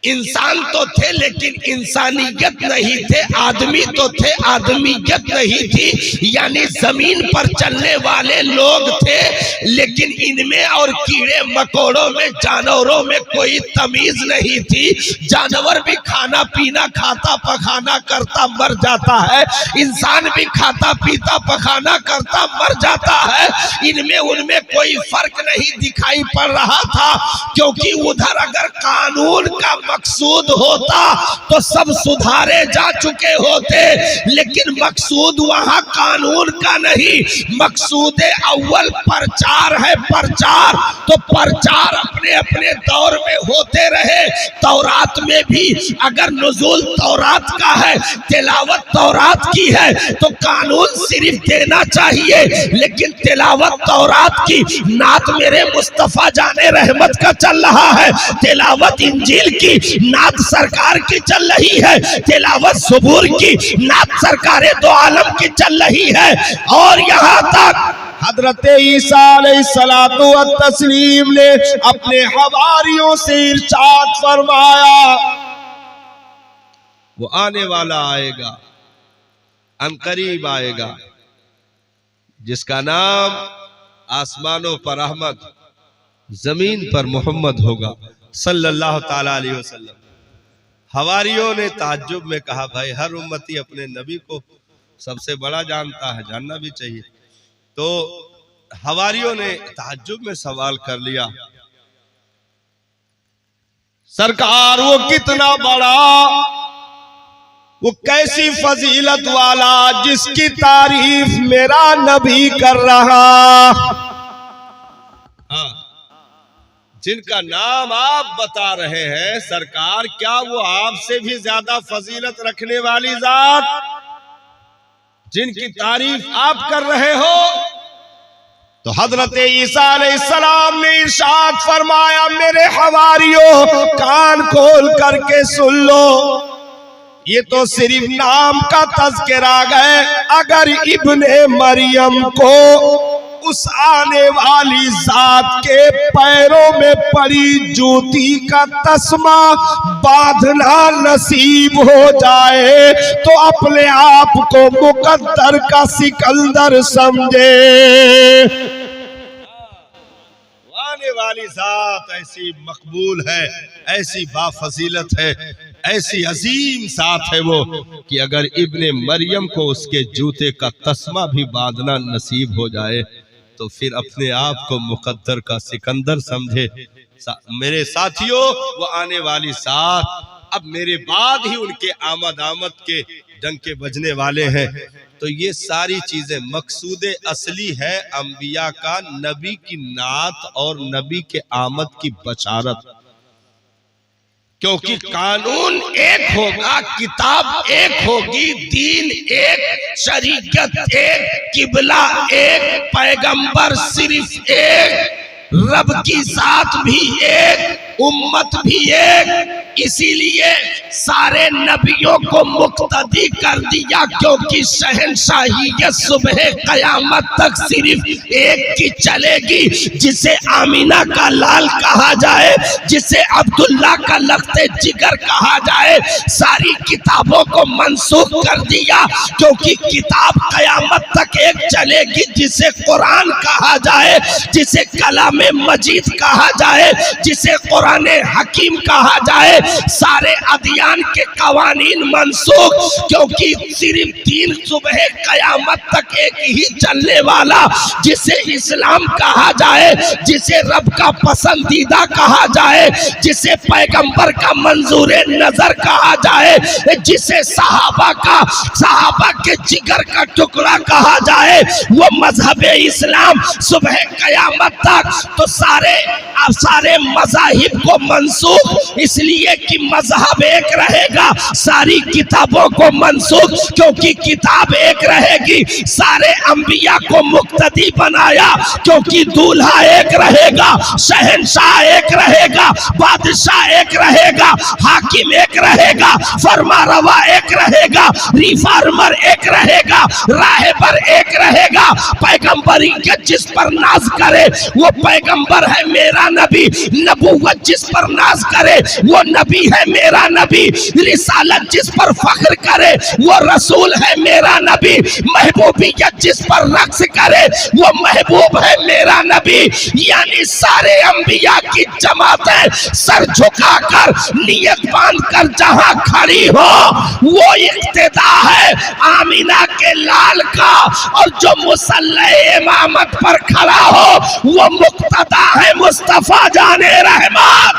इंसान तो थे लेकिन इंसानियत नहीं थे, आदमी तो थे आदमियत नहीं थी। यानी जमीन पर चलने वाले लोग थे, लेकिन इनमें और कीड़े मकोड़ों में, जानवरों में कोई तमीज नहीं थी। जानवर भी खाना पीना, खाता पखाना करता मर जाता है, इंसान भी खाता पीता पखाना करता मर जाता है। इनमें उनमें कोई फर्क नहीं दिखाई पड़ रहा था, क्योंकि उधर अगर कानून का मकसूद होता तो सब सुधारे जा चुके होते। लेकिन मकसूद वहां कानून का नहीं, मकसूद अव्वल प्रचार है, प्रचार। तो प्रचार अपने अपने दौर में होते रहे। तौरात में भी अगर नुज़ूल तौरात का है, तिलावत तौरात की है, तो कानून सिर्फ देना चाहिए, लेकिन तिलावत तौरात की, नात मेरे मुस्तफा जाने रहमत का चल रहा है, तिलावत इंजील की, नात सरकार की चल रही है, तिलावत सुबूर की, नात सरकारे दो आलम की चल रही है। और यहाँ तक हजरत ईसा अलैहिस्सलातु व तस्लीम ने अपने हवारियों से इरशाद फरमाया, वो आने वाला आएगा, अनकरीब आएगा, जिसका नाम आसमानों पर अहमद, जमीन पर मोहम्मद होगा सल्लल्लाहु ताला अलैहि वसल्लम। हवारियों ने ताज्जुब में कहा, भाई हर उम्मती अपने नबी को सबसे बड़ा जानता है, जानना भी चाहिए। तो हवारियों ने ताज्जुब में सवाल कर लिया, सरकार वो कितना बड़ा, वो कैसी फजीलत वाला, जिसकी तारीफ मेरा नबी कर रहा। हाँ, जिनका नाम आप बता रहे हैं सरकार, क्या वो आपसे भी ज्यादा फजीलत रखने वाली जात, जिनकी तारीफ आप कर रहे हो? तो हजरत ईसा अलैहिस्सलाम ने इरशाद फरमाया, मेरे हवारियों कान खोल करके सुन लो, ये तो सिर्फ नाम का तज़किरा है। अगर इब्ने मरियम को उस आने वाली जात के पैरों में पड़ी ज्योति का तस्मा बांधना नसीब हो जाए तो अपने आप को मुकद्दर का सिकंदर समझे। आने वाली जात ऐसी मकबूल है, ऐसी बाफजीलत है, ऐसी अजीम साथ है वो कि अगर इब्ने मरियम को उसके जूते का तस्मा भी बांधना नसीब हो जाए तो फिर अपने आप को मुकद्दर का सिकंदर समझे। मेरे साथियों, वो आने वाली साथ अब मेरे बाद ही उनके आमद के डंके बजने वाले हैं। तो ये सारी चीजें मकसूद असली है अंबिया का नबी की नात और नबी के आमद की बशारत, क्योंकि कानून एक होगा, किताब एक होगी, दीन एक, शरीयत एक, किबला एक, पैगंबर सिर्फ एक, रब की जात भी एक, उम्मत भी एक। इसीलिए सारे नबियों को मुक्तदी कर दिया, क्योंकि शहनशाहियत सुबह कयामत तक सिर्फ एक की चलेगी, जिसे आमीना का लाल कहा जाए, जिसे अब्दुल्ला का लख्ते जिगर कहा जाए। सारी किताबों को मंसूख कर दिया, क्योंकि किताब कयामत तक एक चलेगी, जिसे कुरान कहा जाए, जिसे कलाम मजीद कहा जाए, जिसे कुरान हकीम कहा जाए। सारे अदियान के कवानीन मंसूख, क्योंकि सिर्फ दीन सुबह कयामत तक एक ही चलने वाला, जिसे इस्लाम कहा जाए, जिसे रब का पसंदीदा कहा जाए, जिसे पैगंबर का मंजूर नजर कहा जाए, जिसे सहाबा के जिगर का टुकड़ा कहा जाए, वो मजहब इस्लाम सुबह कयामत तक। तो सारे मज़ाहिब को मंसूख, इसलिए कि मजहब एक रहेगा, सारी किताबों को मंसूख, क्योंकि किताब एक रहेगी। सारे अंबिया को मुक्तदी बनाया, क्योंकि दूल्हा एक रहेगा, शहंशाह एक रहेगा, बादशाह एक रहेगा, हाकिम एक रहेगा, फरमारवा एक रहेगा, रिफार्मर एक रहेगा, राहबर एक रहेगा। पैगंबरियत जिस पर नाज करे वो पैगंबर है मेरा नबी, नबूवत जिस पर नाज करे वो नबी है मेरा नबी, रिसालत जिस पर फख्र करे वो रसूल है मेरा नबी, महबूबियत जिस पर रक्स करे वो महबूब है मेरा नबी। यानी सारे अंबिया की जमातें सर झुकाकर नियत बांध कर जहां खड़ी हो, वो इक्तिदा है आमीना के लाल का, और जो मुसल्ले इमामत पर खड़ा हो वो मुक्तदा है मुस्तफा जाने रहमत।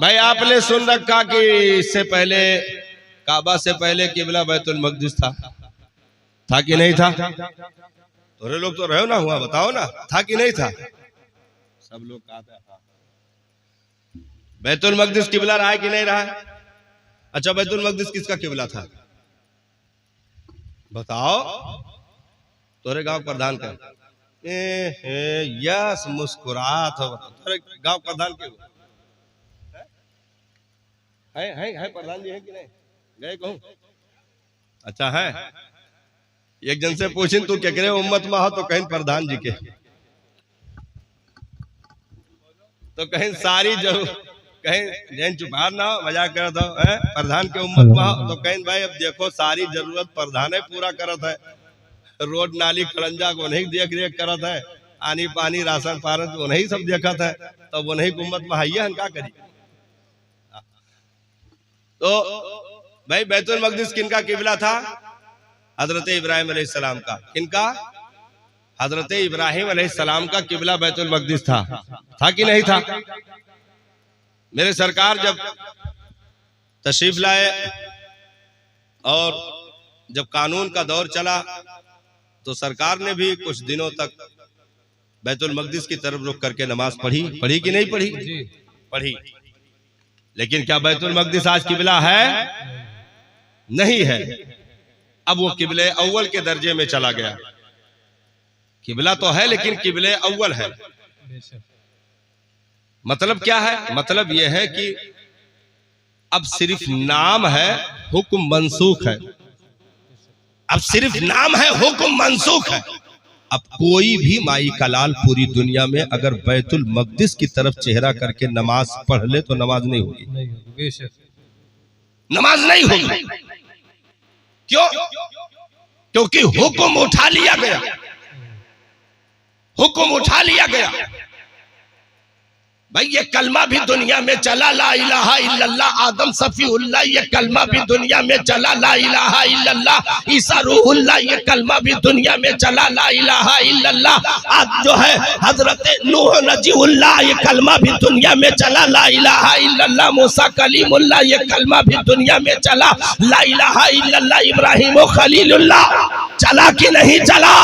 भाई आपने सुन रखा कि इससे पहले काबा से पहले किबला बैतुल मक़दिस था कि नहीं था? थोड़े लोग तो रहो ना, हुआ बताओ ना, था कि नहीं था? सब लोग कहते हैं बैतुल मक़दिस किबला रहा है कि नहीं रहा है? अच्छा, बैतुल मक़दिस किसका किबला था बताओ? तोरे गांव प्रधान का यस मुस्कुरात हो, तोरे गांव प्रधान के है प्रधान जी है कि नहीं? गए कहूं? अच्छा है। एक जन से पूछिन तू क्या करे उम्मत में हो, तो कहीं प्रधान जी के, तो कहीं सारी जरूर, कहीं जैन चुपार ना हो, मजाक करत हो, प्रधान के उम्मत में हो, तो कहीं भाई अब देखो सारी जरूरत प्रधान पूरा करत है, रोड नाली खड़ंजा को नहीं देख रेख करत है, आनी पानी राशन पारन को नहीं सब देखत है, तो वो नहीं उम्मत में है हम क्या करी? तो भाई बैतुल मक़दिस किनका किबला था? हजरत इब्राहिम अलैहिस्सलाम का। किनका? हजरत इब्राहिम अलैहिस्सलाम का किबला बैतुल मक़दिस था कि नहीं था? मेरे सरकार जब तशरीफ लाए और जब कानून का दौर चला तो सरकार ने भी कुछ दिनों तक बैतुल मक़दिस की तरफ रुख करके नमाज पढ़ी कि नहीं पढ़ी? पढ़ी। लेकिन क्या बैतुल मक़दिस आज किबला है? नहीं है। अब वो किबले अव्वल के दर्जे में चला गया। किबला तो है लेकिन किबले अव्वल है। मतलब क्या है? मतलब यह है कि अब सिर्फ नाम है, हुक्म मंसूख है। अब सिर्फ नाम है, हुक्म मंसूख है। अब कोई भी माई का लाल पूरी दुनिया में अगर बैतुल मक़दिस की तरफ चेहरा करके नमाज पढ़ ले तो नमाज नहीं होगी, नमाज नहीं होगी। क्यों? क्योंकि हुक्म उठा लिया गया, हुक्म उठा लिया गया। भाई ये कलमा भी दुनिया में चला, ला इलाहा इल्लल्लाह आदम सफीउल्लाह, ये कलमा भी दुनिया में चला, ला इलाहा इल्लल्लाह ईसा रूहुल्लाह, ये कलमा भी दुनिया में चला, ला इलाहा इल्लल्लाह आज जो है हजरत नूह नजीउल्लाह, ये कलमा भी दुनिया में चला, ला इलाहा इल्लल्लाह मूसा कलीमुल्लाह, ये कलमा भी दुनिया में चला, ला इलाहा इल्लल्लाह इब्राहिम खलीलुल्लाह। चला कि नहीं चला?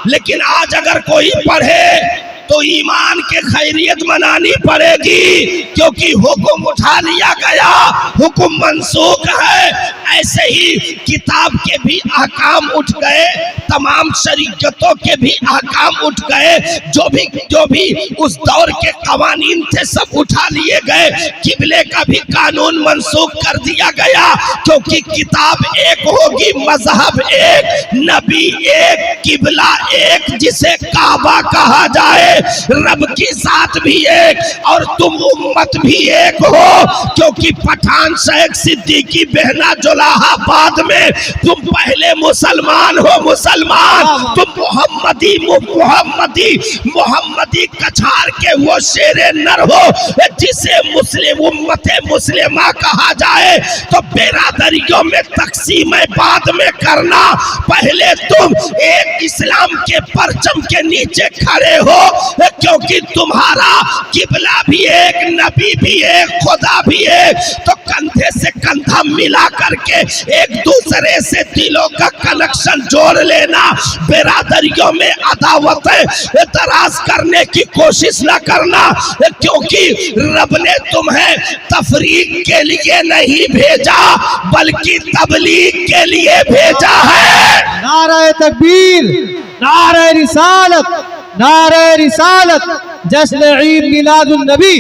लेकिन आज अगर कोई पढ़े तो ईमान के खैरियत मनानी पड़ेगी, क्योंकि हुक्म उठा लिया गया, हुक्म मंसूख है। ऐसे ही किताब के भी अहकाम उठ गए, तमाम शरीयतों के भी अहकाम उठ गए, जो भी उस दौर के कवानीन थे सब उठा लिए गए। किबले का भी कानून मंसूख कर दिया गया, क्योंकि किताब एक होगी, मजहब एक, नबी एक, किबला एक, जिसे काबा कहा जाए, रब की जात भी एक और तुम उम्मत भी एक हो। क्योंकि पठान शेख सिद्दीकी बहना जुलाहाबाद में तुम पहले मुसलमान हो, मुसलमान, तुम मोहम्मदी कछार के वो शेरे नर हो जिसे मुस्लिम उम्मते मुस्लिमा कहा जाए। तो बेरादरियों में तकसीम बाद में करना, पहले तुम एक इस्लाम के परचम के नीचे खड़े हो, क्योंकि तुम्हारा किबला भी एक, नबी भी एक, खुदा भी एक। तो कंधे से कंधा मिला करके एक दूसरे से दिलों का कनेक्शन जोड़ लेना। बिरादरियों में अदावतें दराज करने की कोशिश न करना, क्योंकि रब ने तुम्हें तफरीक के लिए नहीं भेजा बल्कि तबलीग के लिए भेजा है। नारे तकबीर, नारे रिसालत, नारे रिसालत, जश्न ईद मिलादुन नबी,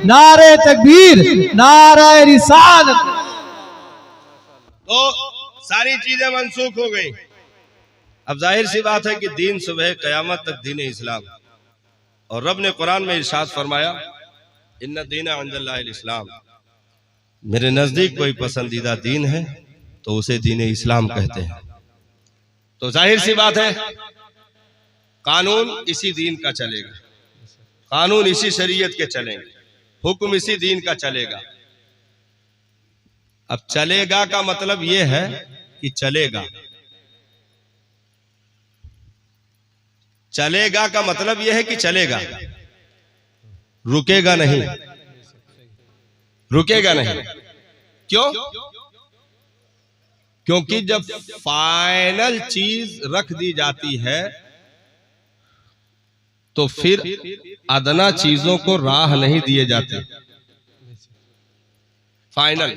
नारे तकबीर, नारे रिसालत। तो सारी चीजें मंसूख हो गई। अब जाहिर सी बात है कि दीन सुबह कयामत तक दीन इस्लाम, और रब ने कुरान में इरशाद फरमाया इन्ना दीना इंदल्लाहिल इस्लाम, मेरे नजदीक कोई पसंदीदा दीन है तो उसे दीन इस्लाम कहते हैं। तो जाहिर सी बात है कानून इसी दीन का चलेगा, कानून इसी शरीयत के चलेंगे, हुक्म इसी दीन का चलेगा। अब चलेगा का मतलब यह है कि चलेगा, चलेगा का मतलब यह है कि चलेगा, रुकेगा नहीं, रुकेगा नहीं। क्यों? क्योंकि जब फाइनल चीज रख दी जाती है तो फिर अदना चीजों को राह नहीं दिए जाते। फाइनल,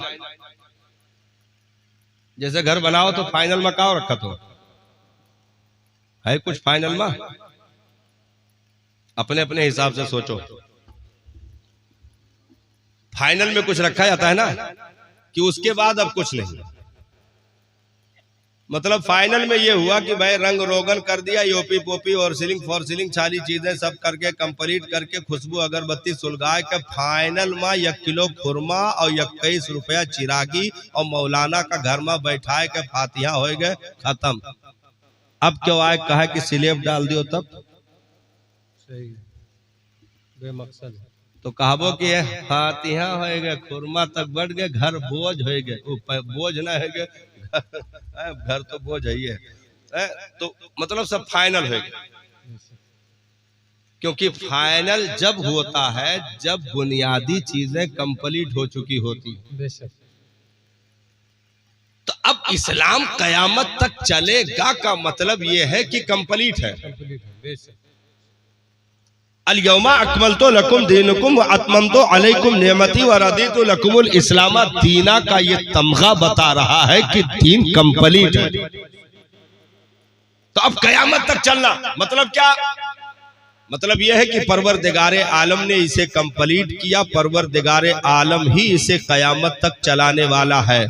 जैसे घर बनाओ तो फाइनल में क्या रखा तो है कुछ फाइनल में, अपने अपने हिसाब से सोचो। फाइनल में कुछ रखा जाता है ना कि उसके बाद अब कुछ नहीं। मतलब फाइनल में ये हुआ कि भाई रंग रोगन कर दिया, योपी पोपी और सीलिंग फॉर सीलिंग सारी चीजें सब करके कंप्लीट करके खुशबू अगरबत्ती सुलगाए के फाइनल में 1 किलो खुरमा और 21 रुपया चिरागी और मौलाना का घर में बैठाए के फातिहा हो गए, खत्म। अब क्यों आए कहा कि स्लेब डाल दियो तब सही बेमकसद। तो कहबो कि फातिहा हो गए, खुरमा तक बढ़ गए, घर बोझ हो गए, बोझ ना हो गए, घर तो बोझ है। तो मतलब सब फाइनल हो गया। क्योंकि फाइनल जब होता है जब बुनियादी चीजें कंप्लीट हो चुकी होती। तो अब इस्लाम कयामत तक चलेगा का मतलब यह है कि कंप्लीट है। अल-यौमा अकमलतु लकुम दीनुकुम व अतममतु अलैकुम निअमती व रदीतु लकुमुल इस्लाम दीना का ये तमगा बता रहा है कि दीन कंप्लीट है। तो अब कयामत तक चलना मतलब क्या? मतलब यह है कि परवरदिगार आलम ने इसे कंप्लीट किया, परवरदिगार आलम ही इसे कयामत तक चलाने वाला है।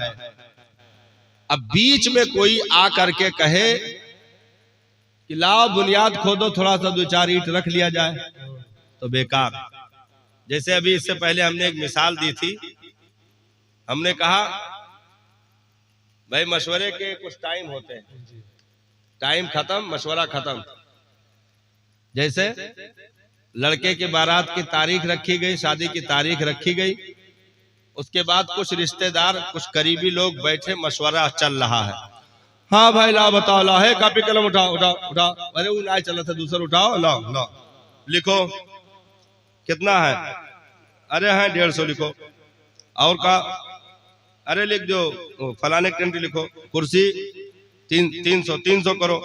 अब बीच में कोई आ करके कहे कि लाओ बुनियाद खोदो, थोड़ा सा 2-4 ईंट रख लिया जाए, तो बेकार। जैसे अभी इससे पहले हमने एक मिसाल दी थी, हमने कहा भाई मशवरे के कुछ टाइम होते हैं, टाइम खत्म मशवरा खत्म। जैसे लड़के के बारात की तारीख रखी गई, शादी की तारीख रखी गई, उसके बाद कुछ रिश्तेदार कुछ करीबी लोग बैठे, मशवरा चल रहा है। हाँ भाई ला बताओ, ला है कापी कलम उठाओ उठाओ उठाओ, अरे वो ना चला था दूसरा उठाओ, लाओ लाओ लिखो कितना है, अरे है 150 लिखो, और का अरे लिख दो फलाने टेंट लिखो, कुर्सी 300 करो।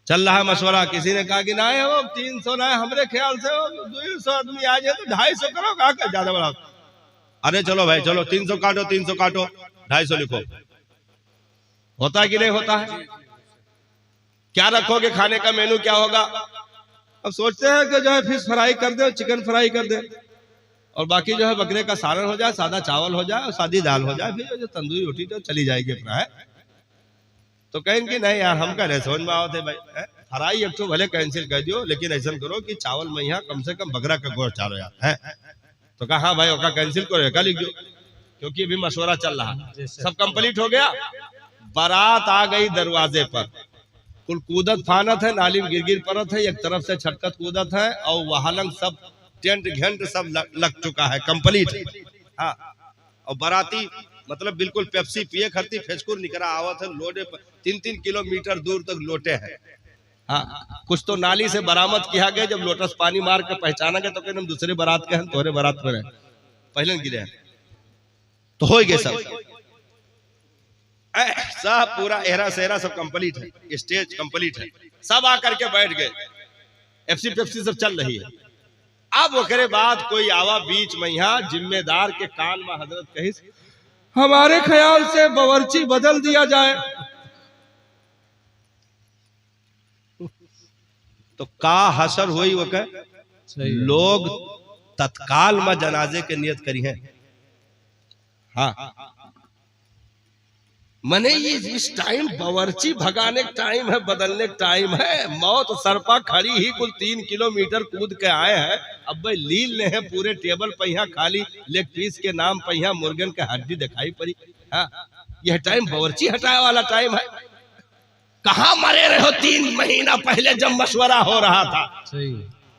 चल रहा है मशवरा। किसी ने कहा कि ना है वो 300 ना है, हमारे ख्याल से वो 200 आदमी आ जाए तो 250 करो, कहा ज्यादा बड़ा। अरे चलो भाई चलो 300 काटो 250 लिखो। होता है कि नहीं होता है? क्या रखोगे, खाने का मेनू क्या होगा? अब सोचते हैं कि जो है फिश फ्राई कर दे, चिकन फ्राई कर दे, और बाकी जो है बकरे का सालन हो जाए, सादा चावल हो जाए और सादी दाल हो जाए, फिर जो तंदूरी रोटी तो चली जाएगी अपना है। तो कहेंगे नहीं यार हम कह रहे समझ में आओ थे भाई, फ्राई एक तो भले कैंसिल कर दियो, लेकिन ऐसा करो कि चावल में यहाँ कम से कम बकरा का गोश्त चालो यार है। तो कहा हाँ भाई ओका कैंसिल करो, का लिख दो, क्योंकि अभी मशवरा चल रहा। सब कंप्लीट हो गया, बारात आ गई दरवाजे पर, कुल कूदत फानत है, नालिम गिरगिर परत है, एक तरफ से छटकत कूदत है, और वहां सब टेंट घंट सब लग चुका है, कंप्लीट। हाँ, और बाराती मतलब बिल्कुल पेप्सी पिए खरती फेचकुर निकरा आवत है, लोटे 3-3 किलोमीटर दूर तक लोटे हैं। हाँ, कुछ तो नाली से बरामद किया गया, जब लोटस पानी मार के पहचाना गया तो कहते हम दूसरे बारात के हैं, तोहरे बारात पर है, पहले गिरे हैं। तो हो गए सब पूरा एहरा सेहरा सब कंप्लीट है, स्टेज कंप्लीट है, सब आकर के बैठ गए, एफसी पेप्सी सब चल रही है। अब ओकरे बाद कोई आवा बीच में, यहाँ जिम्मेदार के कान में हजरत कही हमारे ख्याल से बावर्ची बदल दिया जाए। तो का हसर हुई वो कह लोग तत्काल में जनाजे के नियत करी है। हाँ, मने ये इस टाइम बावर्ची भगाने का टाइम है, बदलने का टाइम है। मौत सरपा खड़ी ही कुल 3 किलोमीटर कूद के आए हैं। अब भाई लील ने है पूरे टेबल पर, यहाँ खाली लेग पीस के नाम पर यहाँ मुर्गन के हड्डी दिखाई पड़ी। हाँ, यह टाइम बावर्ची हटाए वाला टाइम है। कहाँ मरे रहो 3 महीना पहले जब मशवरा हो रहा था। सही,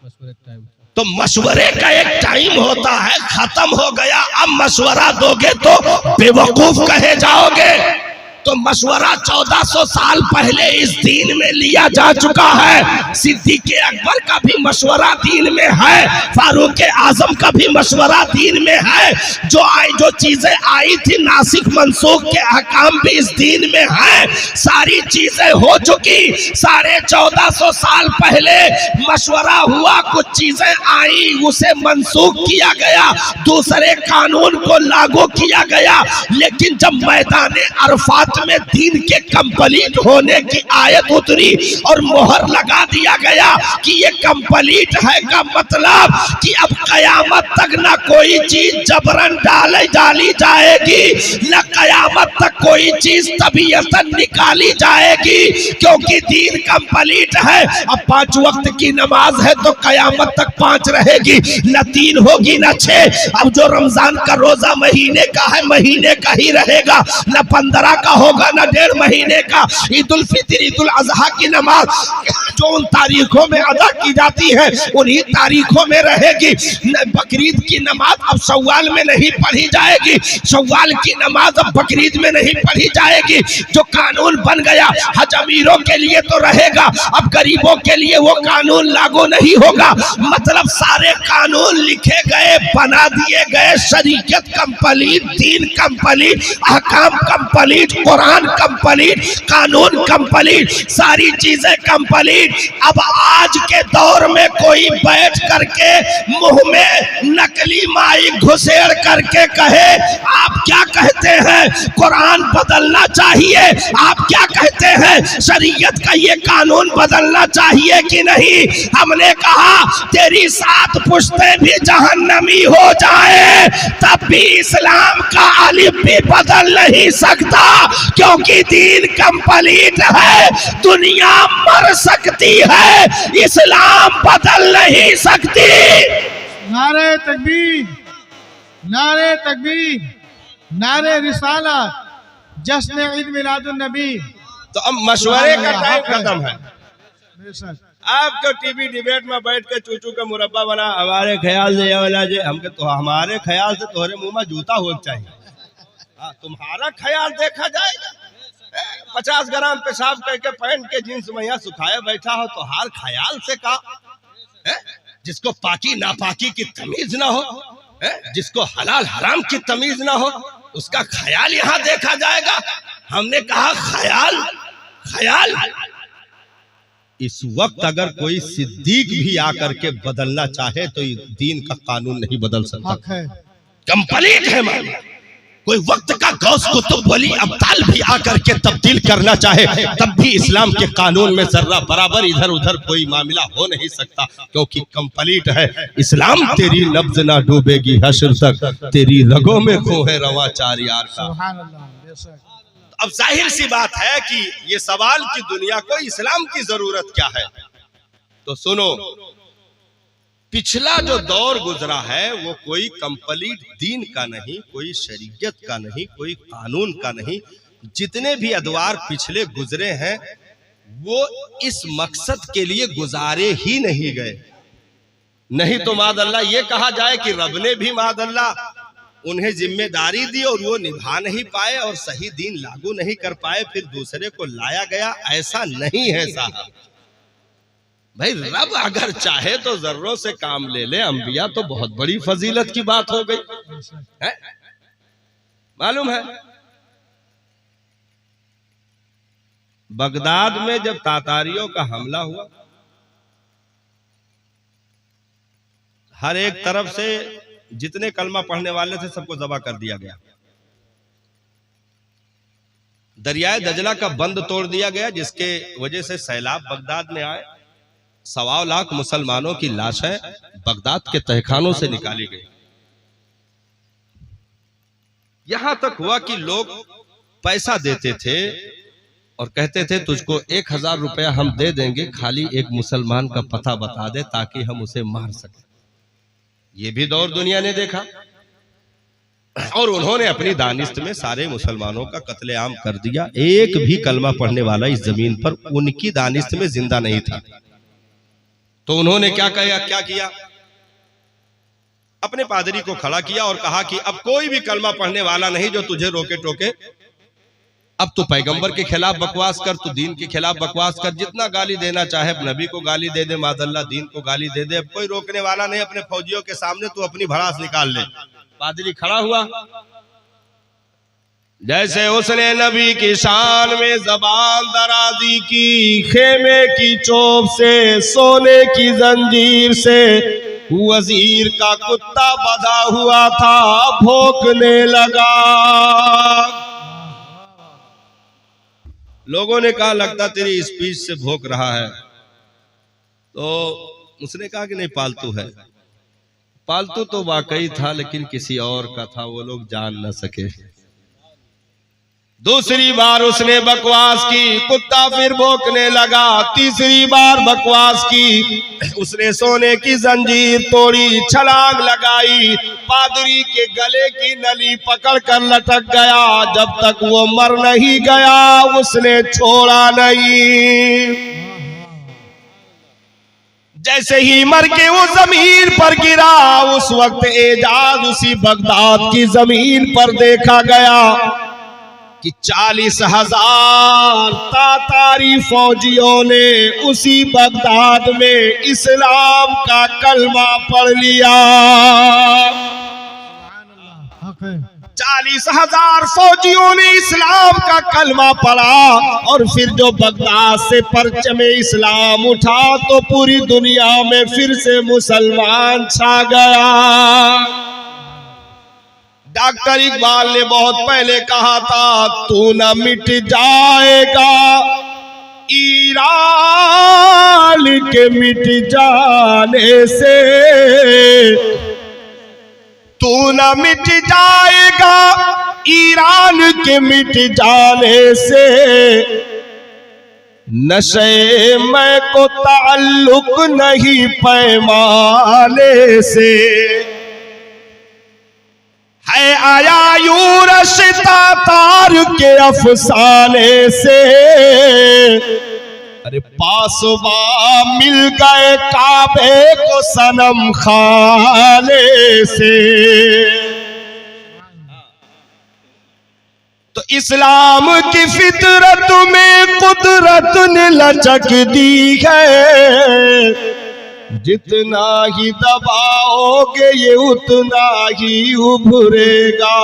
मशवरे टाइम। तो मशवरे का एक टाइम होता है, खत्म हो गया। अब मशवरा दोगे तो बेवकूफ कहे जाओगे। तो मशवरा 1400 साल पहले इस दीन में लिया जा चुका है। सिद्दीक़ अकबर का भी मशवरा दीन में है, फारूक आजम का भी मशवरा दीन में है। जो चीजें आई थी नासिक मनसूख के अहकाम भी इस दीन में है। सारी चीजें हो चुकी। 1450 साल पहले मशवरा हुआ, कुछ चीजें आई, उसे मनसूख किया गया, दूसरे कानून को लागू किया गया। लेकिन जब मैदान अरफात में दीन के कंप्लीट होने की आयत उतरी और मोहर लगा दिया गया कि ये कंप्लीट है, का मतलब कि अब कयामत तक ना कोई चीज जबरन डाली जाएगी, न कयामत तक कोई चीज तबीयतन निकाली जाएगी, क्योंकि दीन कंप्लीट है। अब 5 वक्त की नमाज है तो कयामत तक 5 रहेगी, न 3 होगी न 6। अब जो रमजान का रोजा महीने का है, महीने का ही रहेगा, न 15 का होगा न 1.5 महीने का। ईद उल फितर, ईद उल अजहा की नमाज जो उन तारीखों में अदा की जाती है उन्हीं तारीखों में रहेगी। बकरीद की नमाज अब शव्वाल में नहीं पढ़ी जाएगी, शव्वाल की नमाज अब बकरीद में नहीं पढ़ी जाएगी। जो कानून बन गया हज अमीरों के लिए तो रहेगा, अब गरीबों के लिए वो कानून लागू नहीं होगा। मतलब सारे कानून लिखे गए, बना दिए गए, शरीयत कंप्लीट, दीन कंप्लीट, अहकाम कंप्लीट, कुरान कंप्लीट, कानून कंप्लीट, सारी चीजें कंप्लीट। अब आज के दौर में कोई बैठ करके मुंह में नकली माई घुसेड़ करके कहे आप क्या कहते हैं कुरान बदलना चाहिए, आप क्या कहते हैं शरीयत का ये कानून बदलना चाहिए कि नहीं। हमने कहा तेरी 7 पुश्तें भी जहन्नमी हो जाए तब भी इस्लाम का अलिफ भी बदल नहीं सकता, क्योंकि दीन कंप्लीट है। दुनिया मर सकती है, इस्लाम बदल नहीं सकती। नारे तकबीर, नारे तकबीर, नारे रिसालत, जश्न ईद मिलादुन नबी। तो अब मशवरे का टाइम खत्म है। बेशक आप तो टीवी डिबेट में बैठ के चूचू का मुरब्बा बना हमारे ख्याल से वाला जे हमके तो हमारे ख्याल से तोहरे मुंह में जूता हो चाहिए। तुम्हारा ख्याल देखा जाएगा। 50 ग्राम पेशाब करके पहन के जींस में यहाँ सुखाए बैठा हो तो हार ख्याल से का है? जिसको पाकी नापाकी की तमीज ना हो है? जिसको हलाल हराम की तमीज ना हो उसका ख्याल यहाँ देखा जाएगा। हमने कहा ख्याल ख्याल इस वक्त अगर कोई सिद्दीक भी आकर के बदलना चाहे तो दीन का कानून नहीं बदल सकता, हक है। कंप्लीट है मामला। कोई वक्त का गौस कुतुब वली अब्दाल भी आकर के तब्दील करना चाहे तब भी इस्लाम के कानून में जर्रा बराबर इधर उधर कोई मामला हो नहीं सकता, क्योंकि कंप्लीट है इस्लाम। तेरी नब्ज ना डूबेगी हश्र तक, तेरी रगों में खो है रवा 4 यार का। सुभान अल्लाह। बेशक अब जाहिर सी बात है कि ये सवाल की दुनिया को इस्लाम की जरूरत क्या है। तो सुनो, पिछला जो दौर गुजरा है वो कोई कंप्लीट दीन का नहीं, कोई शरीयत का नहीं, कोई कानून का नहीं। जितने भी अदवार पिछले गुजरे हैं वो इस मकसद के लिए गुजारे ही नहीं गए। नहीं तो मादअल्लाह ये कहा जाए कि रब ने भी मादअल्लाह उन्हें जिम्मेदारी दी और वो निभा नहीं पाए और सही दीन लागू नहीं कर पाए, फिर दूसरे को लाया गया। ऐसा नहीं है साहब। भाई रब अगर चाहे तो जर्रों से काम ले ले, अंबिया तो बहुत बड़ी फजीलत की बात हो गई है। मालूम है बगदाद में जब तातारियों का हमला हुआ, हर एक तरफ से जितने कलमा पढ़ने वाले थे सबको दबा कर दिया गया। दरियाए दजला का बंद तोड़ दिया गया, जिसके वजह से सैलाब बगदाद में आए। 1.25 लाख मुसलमानों की लाशें बगदाद के तहखानों से निकाली गई। यहां तक हुआ कि लोग पैसा देते थे और कहते थे तुझको 1000 रुपया हम दे देंगे, खाली एक मुसलमान का पता बता दे ताकि हम उसे मार सकें। ये भी दौर दुनिया ने देखा और उन्होंने अपनी दानिश्त में सारे मुसलमानों का कत्लेआम कर दिया। एक भी कलमा पढ़ने वाला इस जमीन पर उनकी दानिश्त में जिंदा नहीं था। तो उन्होंने क्या किया? अपने पादरी को खड़ा किया और कहा कि अब कोई भी कलमा पढ़ने वाला नहीं जो तुझे रोके टोके। अब तू पैगंबर के खिलाफ बकवास कर, तू दीन के खिलाफ बकवास कर, जितना गाली देना चाहे नबी को गाली दे दे, मादअल्लाह दीन को गाली दे दे। अब कोई रोकने वाला नहीं। अपने फौजियों के सामने तू अपनी भड़ास निकाल ले। पादरी खड़ा हुआ, जैसे उसने नबी की शान में जबान दराजी की, खेमे की चोप से, सोने की जंजीर से वजीर का कुत्ता बंधा हुआ था, भौंकने लगा। लोगों ने कहा लगता तेरी स्पीच से भौंक रहा है। तो उसने कहा कि नहीं, पालतू है। पालतू तो वाकई था लेकिन किसी और का था, वो लोग जान न सके। दूसरी बार उसने बकवास की, कुत्ता फिर भौंकने लगा। तीसरी बार बकवास की, उसने सोने की जंजीर तोड़ी, छलांग लगाई, पादरी के गले की नली पकड़ कर लटक गया। जब तक वो मर नहीं गया उसने छोड़ा नहीं। जैसे ही मर के वो जमीन पर गिरा, उस वक्त एजाज उसी बगदाद की जमीन पर देखा गया कि 40,000 तातारी फौजियों ने उसी बगदाद में इस्लाम का कलमा पढ़ लिया। 40,000 फौजियों ने इस्लाम का कलमा पढ़ा और फिर जो बगदाद से परचम इस्लाम उठा तो पूरी दुनिया में फिर से मुसलमान छा गया। डॉक्टर इकबाल ने बहुत पहले कहा था, तू न मिट जाएगा ईरान के मिट जाने से, तू न मिट जाएगा ईरान के मिट जाने से, नशे में को ताल्लुक नहीं पैमाने से, है आया यूरश तातार के अफसाने से, अरे पासबा मिल गए काबे को सनम खाने से। तो इस्लाम की फितरत में कुदरत ने लचक दी है, जितना ही दबाओगे ये उतना ही उभरेगा।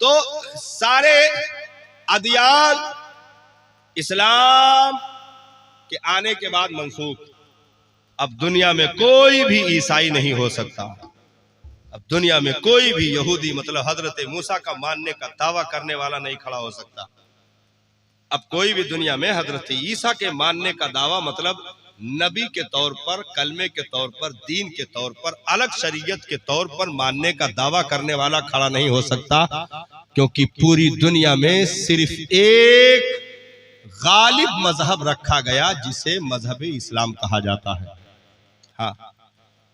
तो सारे अदियान इस्लाम के आने के बाद मनसूख। अब दुनिया में कोई भी ईसाई नहीं हो सकता, अब दुनिया में कोई भी यहूदी मतलब हजरत मूसा का मानने का दावा करने वाला नहीं खड़ा हो सकता। अब कोई भी दुनिया में हजरत ईसा के मानने का दावा मतलब नबी के तौर पर, कलमे के तौर पर, दीन के तौर पर, अलग शरीयत के तौर पर मानने का दावा करने वाला खड़ा नहीं हो सकता, क्योंकि पूरी दुनिया में सिर्फ एक गालिब मजहब रखा गया जिसे मजहब इस्लाम कहा जाता है। हाँ,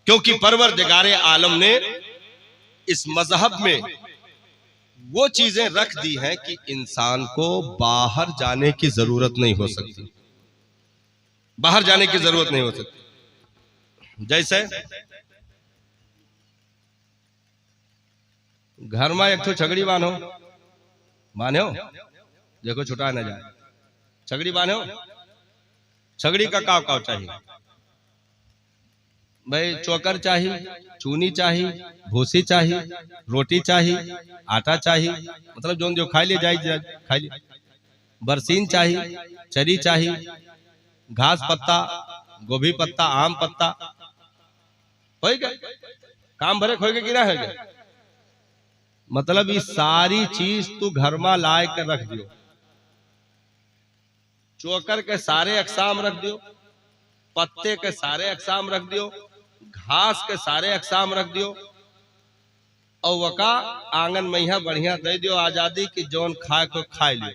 क्योंकि परवरदिगारे आलम ने इस मजहब में वो चीजें रख दी हैं कि इंसान को बाहर जाने की जरूरत नहीं हो सकती, बाहर जाने की जरूरत नहीं हो सकती। जैसे घर में एक तो छगड़ी बांधो, बांधो देखो छुटा ना जाए, छगड़ी बांधो, छगड़ी का काव काव चाहिए भाई, चोकर चाहिए, चूनी चाहिए, भूसी चाहिए, रोटी चाहिए, आटा चाहिए, मतलब जो खाई ले जाए खाई ले, बरसीन चाहिए, चरी चाहिए, घास पत्ता, गोभी पत्ता, आम पत्ता, हो गया काम भरे हो गया कि ना हो गया। मतलब ये सारी चीज तू घर में लाए कर रख दियो, चोकर के सारे अकसाम रख दियो, पत्ते के सारे अकसाम रख दियो, घास के सारे अकसाम रख दियो, और वका आंगन में यहाँ बढ़िया दे दियो आजादी की जोन खाए को खाए लियो।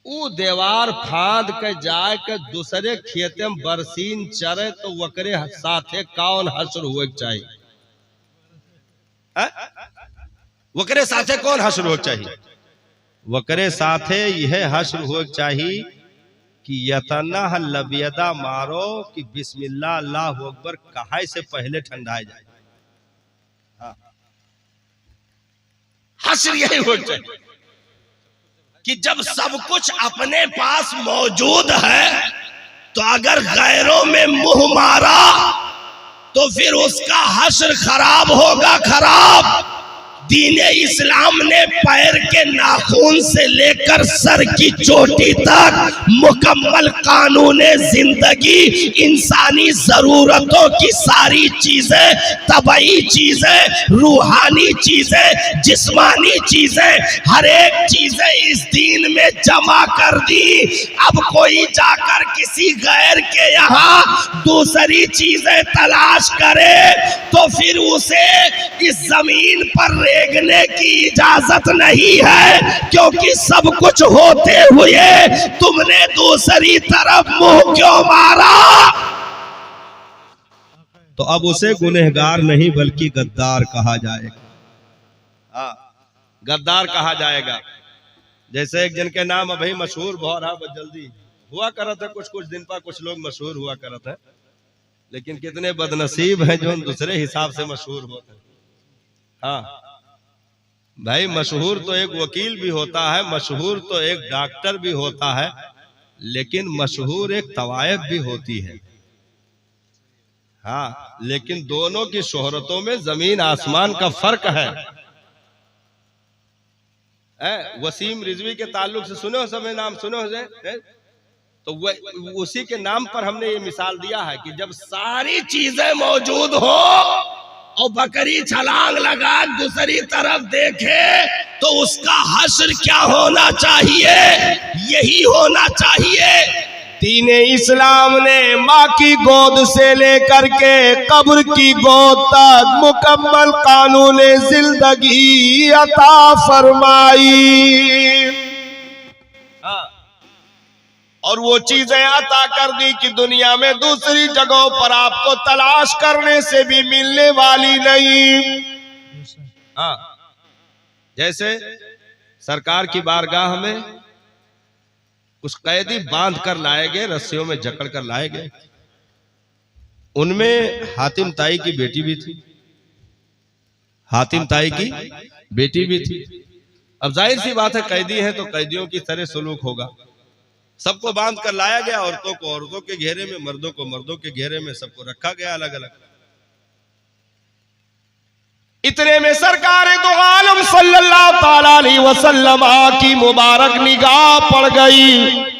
ऊ देवार फांद के जाए के दूसरे खेते में बरसीन चरे तो वकरे साथे कौन हश्र हुए चाहिए, वकरे साथे कौन हश्र हुए चाहिए, वकरे साथे यह हश्र हुए चाहिए कि यतना लबियदा मारो कि बिस्मिल्लाह अल्लाहु अकबर कहाई से पहले ठंडाए जाए। हश्र यही हो चाहिए कि जब सब कुछ अपने पास मौजूद है तो अगर गैरों में मुंह मारा तो फिर उसका हश्र खराब होगा, खराब। दीन इस्लाम ने पैर के नाखून से लेकर सर की चोटी तक मुकम्मल कानून जिंदगी, इंसानी जरूरतों की सारी चीजें, तबई चीजें, रूहानी चीजें, जिस्मानी चीजें, हर एक चीजें इस दीन में जमा कर दी। अब कोई जाकर किसी गैर के यहाँ दूसरी चीजें तलाश करे तो फिर उसे इस जमीन पर रेगने की इजाजत नहीं है, क्योंकि सब कुछ होते हुए तुमने दूसरी तरफ मुंह क्यों मारा। तो अब उसे गुनहगार नहीं बल्कि गद्दार कहा जाएगा। गद्दार कहा जाएगा। जैसे एक जन के नाम अभी मशहूर बहुत रहा, जल्दी हुआ करत है, कुछ दिन पर कुछ लोग मशहूर हुआ करत है, लेकिन कितने बदनसीब हैं जो दूसरे हिसाब से मशहूर होते हैं। हाँ भाई, मशहूर तो एक वकील भी होता है, मशहूर तो एक डॉक्टर भी होता है, लेकिन मशहूर एक तवायफ भी होती है। हाँ, लेकिन दोनों की शोहरतों में जमीन आसमान का फर्क है। वसीम रिजवी के ताल्लुक से सुने हो समय नाम सुने हो से? तो वह उसी के नाम पर हमने ये मिसाल दिया है कि जब सारी चीजें मौजूद हो और बकरी छलांग लगा दूसरी तरफ देखे तो उसका हश्र क्या होना चाहिए? यही होना चाहिए। दीने इस्लाम ने माँ की गोद से लेकर के कब्र की गोद तक मुकम्मल कानून जिंदगी अता फरमाई। और वो चीजें अता कर दी कि दुनिया में दूसरी जगहों पर आपको तलाश करने से भी मिलने वाली नहीं। हाँ, जैसे सरकार की बारगाह में कुछ कैदी बांध कर लाए गए, रस्सियों में जकड़ कर लाए गए। उनमें हातिम ताई की बेटी भी थी, हातिम ताई की बेटी भी थी। अब जाहिर सी बात है, कैदी है तो कैदियों की तरह सलूक होगा। सबको बांध कर लाया गया, औरतों को औरतों के घेरे में, मर्दों को मर्दों के घेरे में, सबको रखा गया अलग अलग। इतने में सरकार दो आलम सल्लल्लाहु ताला अलैहि वसल्लम की मुबारक निगाह पड़ गई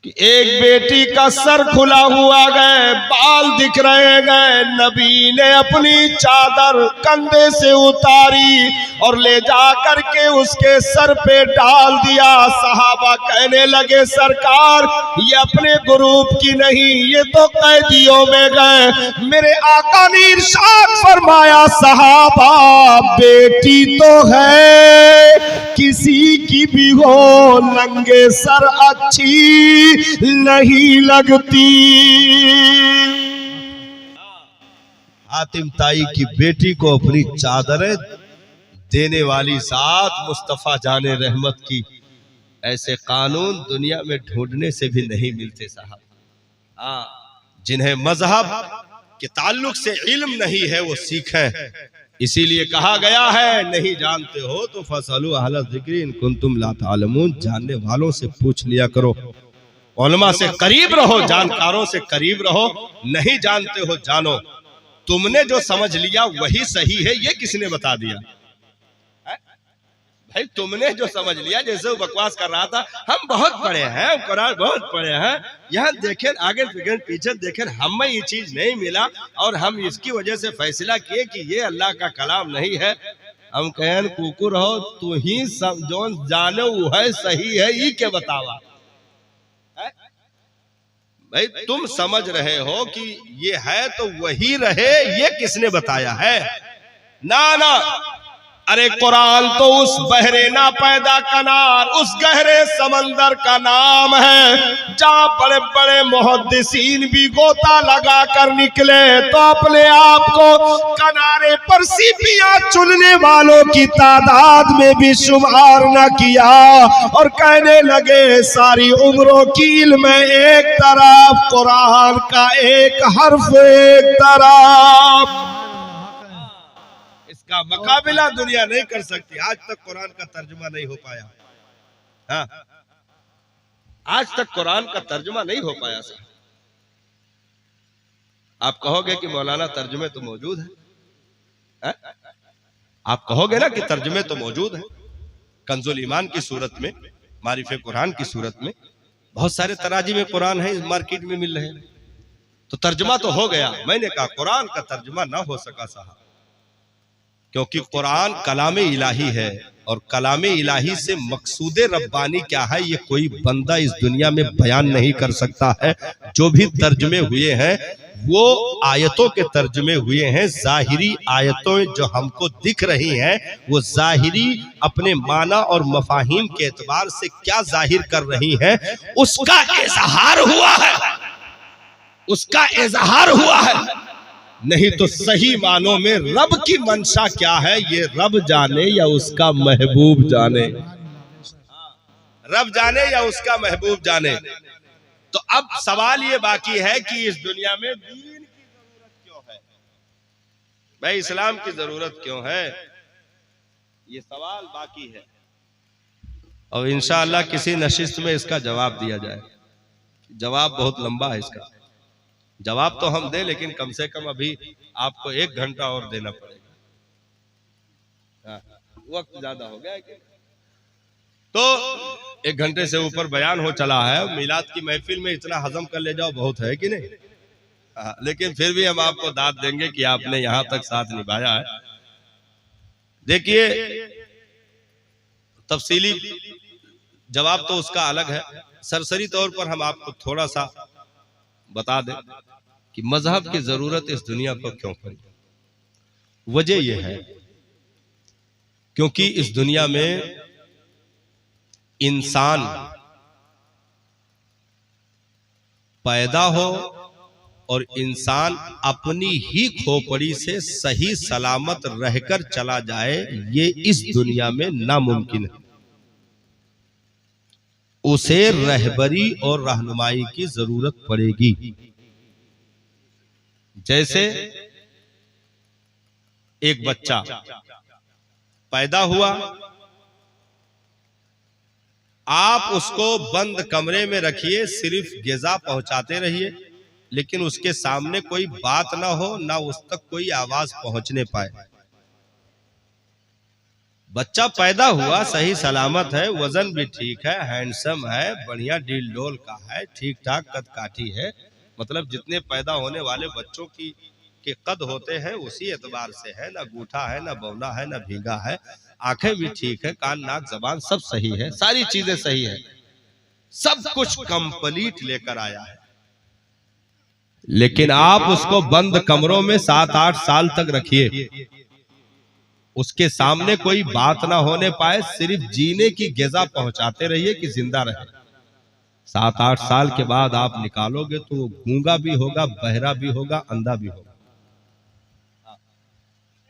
कि एक बेटी का सर खुला हुआ गए, बाल दिख रहे गए। नबी ने अपनी चादर कंधे से उतारी और ले जा करके उसके सर पे डाल दिया। सहाबा कहने लगे, सरकार ये अपने ग्रुप की नहीं, ये तो कैदियों में गए। मेरे आका ने इरशाद फरमाया, सहाबा बेटी तो है किसी की भी हो, नंगे सर अच्छी नहीं लगती। हातिम ताई की बेटी को अपनी चादरें देने वाली साथ मुस्तफा जाने रहमत की ऐसे कानून दुनिया में ढूंढने से भी नहीं मिलते साहब। हाँ, जिन्हें मजहब के ताल्लुक से इल्म नहीं है वो सीखें। इसीलिए कहा गया है, नहीं जानते हो तो फसलू अहल ज़िक्र इन कुंतुम ला तालमून, जानने वालों से पूछ लिया करो, उलमा से करीब रहो, जानकारों से करीब रहो। नहीं जानते हो जानो, तुमने जो समझ लिया वही सही है, ये किसने बता दिया? भाई तुमने जो समझ लिया, जैसे वो बकवास कर रहा था, हम बहुत पढ़े हैं, कुरान बहुत पढ़े हैं, यहाँ देखें आगे देखें पीछे देखें, हमें ये चीज नहीं मिला और हम इसकी वजह से फैसला किए कि ये अल्लाह का कलाम नहीं है। हम कहन कुकुर हो, तू ही सब जो जाने वो है सही है, ये के बतावा। भाई तुम समझ रहे हो कि ये है तो वही रहे, ये किसने बताया है? ना ना, अरे कुरान तो उस बहरे ना पैदा कनार, उस गहरे समंदर का नाम है जहाँ बड़े बड़े मुहद्दिसीन भी गोता लगा कर निकले तो अपने आप को किनारे पर सीपियां चुनने वालों की तादाद में भी शुमार न किया और कहने लगे सारी उम्रों की इल्म एक तरफ, कुरान का एक हर्फ एक तरफ। का मुकाबला दुनिया नहीं कर सकती। आज तक कुरान का तर्जुमा नहीं हो पाया। हाँ, आज तक कुरान का तर्जुमा नहीं हो पाया सर। आप कहोगे कि मौलाना तर्जुमे तो मौजूद है, आप कहोगे ना कि तर्जुमे तो मौजूद है। कंजुल ईमान की सूरत में, मारिफे कुरान की सूरत में बहुत सारे तराजी में कुरान है, मार्केट में मिल रहे हैं, तो तर्जुमा तो हो गया। मैंने कहा कुरान का तर्जुमा ना हो सका साहब, क्योंकि कुरान कलाम इलाही है और कलाम इलाही से मकसूद रब्बानी क्या है ये कोई बंदा इस दुनिया में बयान नहीं कर सकता है। जो भी तर्जुमे हुए हैं वो आयतों के तर्जुमे हुए हैं। जाहिरी आयतों जो हमको दिख रही हैं वो जाहिरी अपने माना और मफाहिम के एतबार से क्या जाहिर कर रही हैं उसका इजहार हुआ है, उसका इजहार हुआ है। नहीं तो सही मानों में रब की मंशा क्या है ये रब जाने या उसका महबूब जाने, रब जाने या उसका महबूब जाने। तो अब सवाल ये बाकी है कि इस दुनिया में दीन की जरूरत क्यों है, भाई इस्लाम की जरूरत क्यों है, ये सवाल बाकी है। और इंशाअल्लाह किसी नशिस्त में इसका जवाब दिया जाए। जवाब बहुत लंबा है इसका। जवाब तो हम दे, लेकिन कम से कम अभी आपको 1 घंटा और देना पड़ेगा। हाँ, वक्त ज्यादा हो गया है कि? तो 1 घंटे से ऊपर बयान हो चला है। मिलाद की महफिल में इतना हजम कर ले जाओ बहुत है कि नहीं? हाँ, लेकिन फिर भी हम आपको दाद देंगे कि आपने यहां तक साथ निभाया है। देखिए, तफसीली जवाब तो उसका अलग है। सरसरी तौर पर हम आपको थोड़ा सा बता दें कि मजहब की जरूरत इस दुनिया को क्यों पड़ी। वजह यह है क्योंकि इस दुनिया में इंसान पैदा हो और इंसान अपनी ही खोपड़ी से सही सलामत रहकर चला जाए, ये इस दुनिया में नामुमकिन है। उसे रहबरी और रहनुमाई की जरूरत पड़ेगी। जैसे एक बच्चा पैदा हुआ, आप उसको बंद कमरे में रखिए, सिर्फ ग़िज़ा पहुंचाते रहिए, लेकिन उसके सामने कोई बात ना हो, ना उस तक कोई आवाज पहुंचने पाए। बच्चा पैदा हुआ, सही सलामत है, वजन भी ठीक है, हैंडसम है, बढ़िया डील डोल का है, ठीक ठाक कद काठी है। मतलब जितने पैदा होने वाले बच्चों की के कद होते हैं उसी एतबार से है। ना गूठा है, ना बौना है, ना भीगा है, आंखें भी ठीक है, कान नाक जबान सब सही है, सारी चीजें सही है, सब कुछ कंप्लीट लेकर आया है। लेकिन आप उसको बंद कमरों में 7-8 साल तक रखिए, उसके सामने कोई बात ना होने पाए, सिर्फ जीने की ग़िज़ा पहुंचाते रहिए कि जिंदा रहे। 7-8 साल के बाद आप निकालोगे तो वो गूंगा भी होगा, बहरा भी होगा, अंधा भी होगा।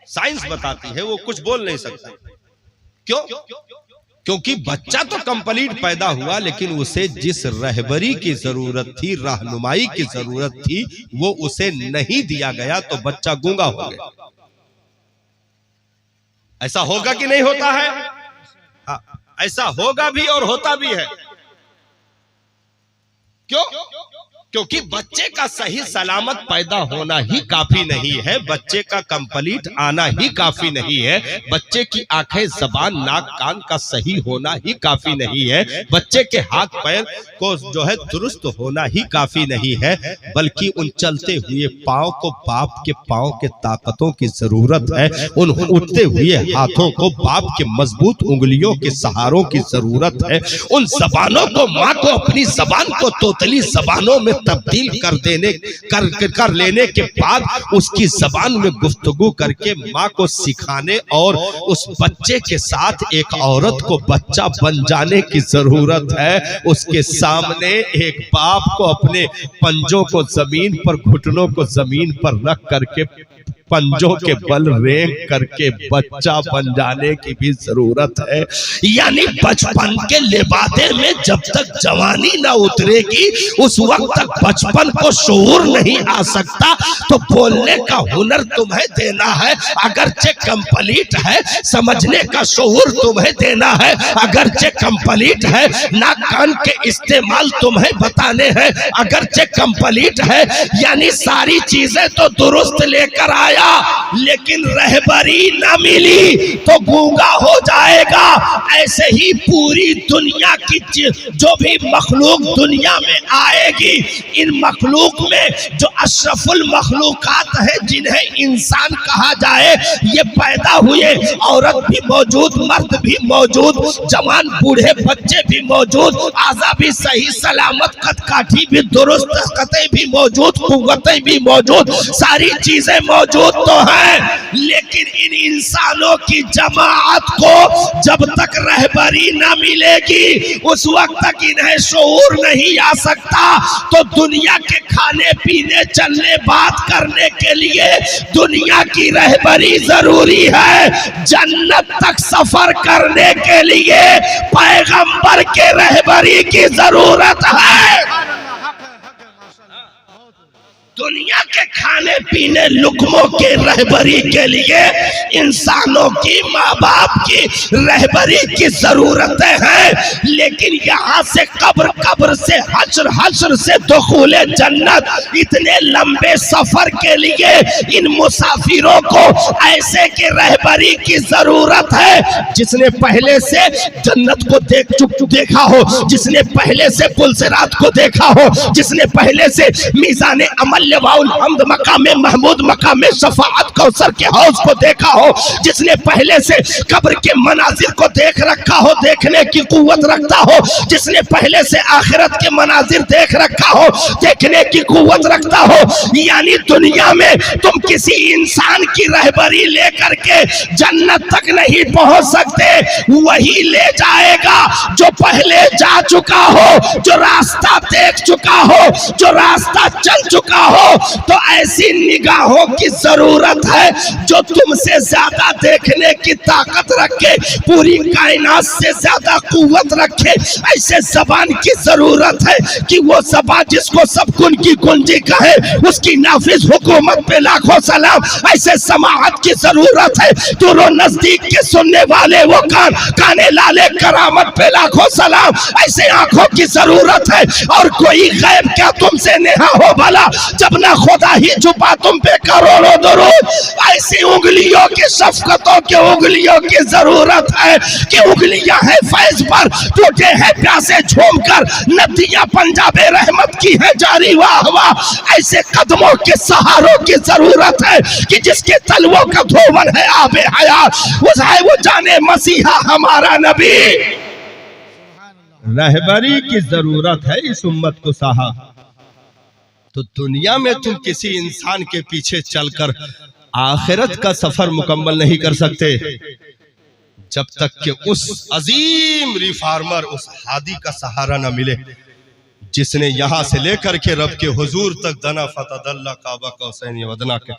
साइंस बताती है वो कुछ बोल नहीं सकता। क्यों? क्योंकि बच्चा तो कंप्लीट पैदा हुआ, लेकिन उसे जिस रहबरी की जरूरत थी, रहनुमाई की जरूरत थी, वो उसे नहीं दिया गया, तो बच्चा गूंगा हो गया। ऐसा होगा कि नहीं होता है? हाँ, ऐसा होगा भी और होता भी है। क्यों? क्योंकि बच्चे का सही सलामत पैदा होना ही काफी नहीं है, बच्चे का कंप्लीट आना ही काफी नहीं है, बच्चे की आंखें जबान नाक कान का सही होना ही काफी नहीं है, बच्चे के हाथ पैर को जो है दुरुस्त होना ही काफी नहीं है, बल्कि उन चलते हुए पांव को बाप के पांव के ताकतों की जरूरत है, उन उठते हुए हाथों को बाप के मजबूत उंगलियों के सहारों की जरूरत है, उन जबानों को, माँ को अपनी जबान को तोतली जबानों में तब्दील कर लेने के बाद उसकी जबान में गुफ्तगू करके माँ को सिखाने और उस बच्चे के साथ एक औरत को बच्चा बन जाने की जरूरत है। उसके सामने एक बाप को अपने पंजों को जमीन पर, घुटनों को जमीन पर रख करके पंजों के बल रेंग करके बच्चा बन जाने की भी जरूरत है। यानी बचपन के लिबादे में जब तक जवानी ना उतरेगी, उस वक्त तक बचपन को शऊर नहीं आ सकता। तो बोलने का हुनर तुम्हें देना है, अगरचे कंप्लीट है, समझने का शऊर तुम्हें देना है, अगरचे कंप्लीट है, नाक कान के इस्तेमाल तुम्हें बताने हैं, अगरचे कंप्लीट है, यानी सारी चीजें तो दुरुस्त लेकर आया, लेकिन रहबरी न मिली तो गूंगा हो जाएगा। ऐसे ही पूरी दुनिया की जो भी मखलूक दुनिया में आएगी, इन मखलूक में जो अशरफुल मखलूकात है, जिन्हें इंसान कहा जाए, ये पैदा हुए, औरत भी मौजूद, मर्द भी मौजूद, जवान बूढ़े बच्चे भी मौजूद, आज़ा भी सही सलामत, कदकाठी भी दुरुस्त, कतें भी मौजूद, कुव्वतें भी मौजूद, सारी चीजें मौजूद तो है। लेकिन इन इंसानों की जमात को जब तक रहबरी न मिलेगी, उस वक्त तक इन्हें शऊर नहीं आ सकता। तो दुनिया के खाने पीने चलने बात करने के लिए दुनिया की रहबरी जरूरी है। जन्नत तक सफर करने के लिए पैगंबर के रहबरी की जरूरत है। दुनिया के खाने पीने लुकमों के रहबरी के लिए इंसानों की, माँ बाप की रहबरी की जरूरतें हैं, लेकिन यहाँ से कब्र से हश्र से दुखूले जन्नत, इतने लंबे सफर के लिए इन मुसाफिरों को ऐसे के रहबरी की जरूरत है जिसने पहले से जन्नत को देखा हो, जिसने पहले से पुलसिरात को देखा हो, जिसने पहले से मीज़ाने अमल हमद मकामे महमूद मकामे शफाअत कौसर के हौज को देखा हो, जिसने पहले से कब्र के मनाजिर को देख रखा हो, देखने की कुव्वत रखता हो, जिसने पहले से आखिरत के मनाजिर देख रखा हो, देखने की कुव्वत रखता हो। यानी दुनिया में तुम किसी इंसान की रहबरी लेकर के जन्नत तक नहीं पहुंच सकते, वही ले जाएगा जो पहले जा चुका हो, जो रास्ता देख चुका हो, जो रास्ता चल चुका हो। तो ऐसी निगाहों की जरूरत है जो तुमसे ज्यादा देखने की ताकत रखे, पूरी कायनात से ज्यादा कुव्वत रखे। ऐसे जबान की जरूरत है कि वो जबान जिसको सब गुन की गुंजी कहे, उसकी नाफिज हुकूमत पे लाखों सलाम। ऐसे समाअत की जरूरत है, दूरों नजदीक के सुनने वाले वो काने लाले करामत पे लाखों सलाम। ऐसे आंखों की जरूरत है, और कोई गैब क्या तुमसे नेहा हो भला, जब ना खुदा ही छुपा तुम पे करोड़ों दुरूद। ऐसी उंगलियों की शफकतों के उंगलियों की जरूरत है कि उंगलियां हैं फैज पर, टूटे हैं प्यासे झूमकर, नदियां पंजाबे रहमत की है जारी, वाह वाह। ऐसे कदमों के सहारों की जरूरत है कि जिसके तलवों का धोवन है आबे हयात, वो जाने मसीहा हमारा नबी। रहबरी की जरूरत है इस उम्मत को साहब। तो दुनिया में तुम किसी इंसान के पीछे चलकर आखिरत का सफर मुकम्मल नहीं कर सकते जब तक कि उस अजीम रिफार्मर, उस हादी का सहारा न मिले जिसने यहां से लेकर के रब के हुजूर तक दना फतदल्ला काबा कौसैन वदना के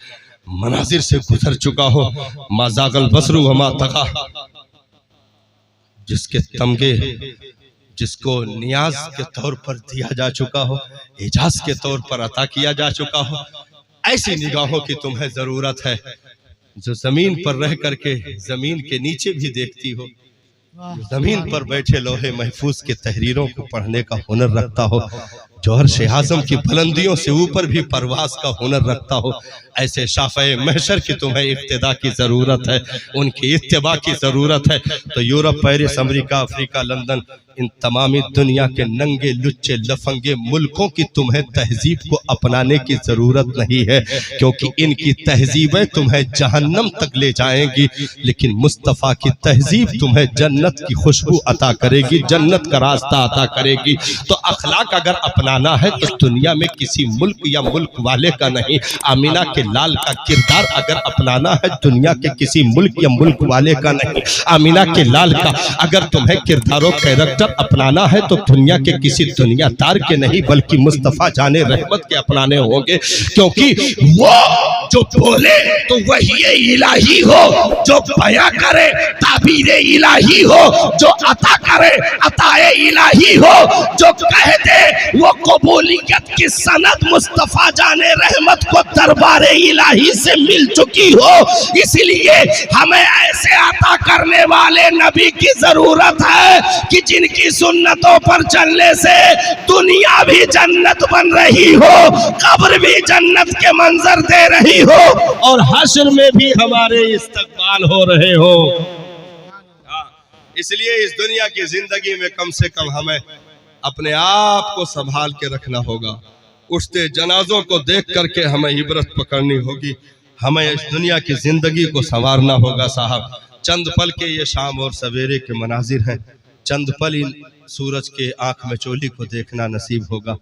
मनाजिर से गुजर चुका हो। माजागल बसरू वमा तगा, जिसके तमगे जिसको नियाज के तौर पर दिया जा चुका हो, एजाज के तौर पर अता किया जा चुका हो। ऐसी निगाहों की तुम्हें जरूरत है जो जमीन पर रह करके जमीन के नीचे भी देखती हो, जमीन पर बैठे लोहे महफूज के तहरीरों को पढ़ने का हुनर रखता हो, जो अर्श आज़म की बुलंदियों से ऊपर भी परवाज का हुनर रखता हो। ऐसे शाफ़े महशर की तुम्हें इक्तिदा की जरूरत है, उनकी इत्तिबा की जरूरत है। तो Europe, Paris, America, Africa, London, इन तमामी दुनिया के नंगे लुच्चे लफंगे मुल्कों की तुम्हें तहजीब को अपनाने की जरूरत नहीं है, क्योंकि इनकी तहजीबें तुम्हें जहन्नम तक ले जाएंगी, लेकिन मुस्तफ़ा की तहजीब तुम्हें जन्नत की खुशबू अता करेगी, जन्नत का रास्ता अता करेगी। तो अखलाक अगर अपनाना है तो दुनिया में किसी मुल्क या मुल्क वाले का नहीं, आमीना के लाल का किरदार अगर अपनाना है दुनिया के किसी मुल्क या मुल्क वाले का नहीं, आमीना के लाल का अगर तुम्हें किरदारों कैरेक्टर अपनाना है तो दुनिया के किसी दुनियादार के नहीं, बल्कि मुस्तफा जाने रहमत के अपनाने होंगे। क्योंकि वो जो बोले तो वही इलाही हो, जो बयां करे ताबीर इलाही हो, जो अता करे अताए इलाही हो, जो कह दे वो कबूलियत की सनद मुस्तफा जाने रहमत को दरबारे इलाही से मिल चुकी हो। इसलिए हमें ऐसे अता करने वाले नबी की जरूरत है कि जिनकी सुन्नतों पर चलने से दुनिया भी जन्नत बन रही हो, कब्र भी जन्नत के मंजर दे रही हो, और हश्र में भी हमारे इस्तकबाल हो रहे हो। इसलिए इस दुनिया की जिंदगी में कम से कम हमें अपने आप को संभाल के रखना होगा। उठते जनाजों को देख करके हमें इबरत पकड़नी होगी, हमें इस दुनिया की जिंदगी को संवारना होगा साहब। चंद पल के ये शाम और सवेरे के मनाजिर हैं, चंद पल इन सूरज के आंख में चोली को देखना नसीब होगा।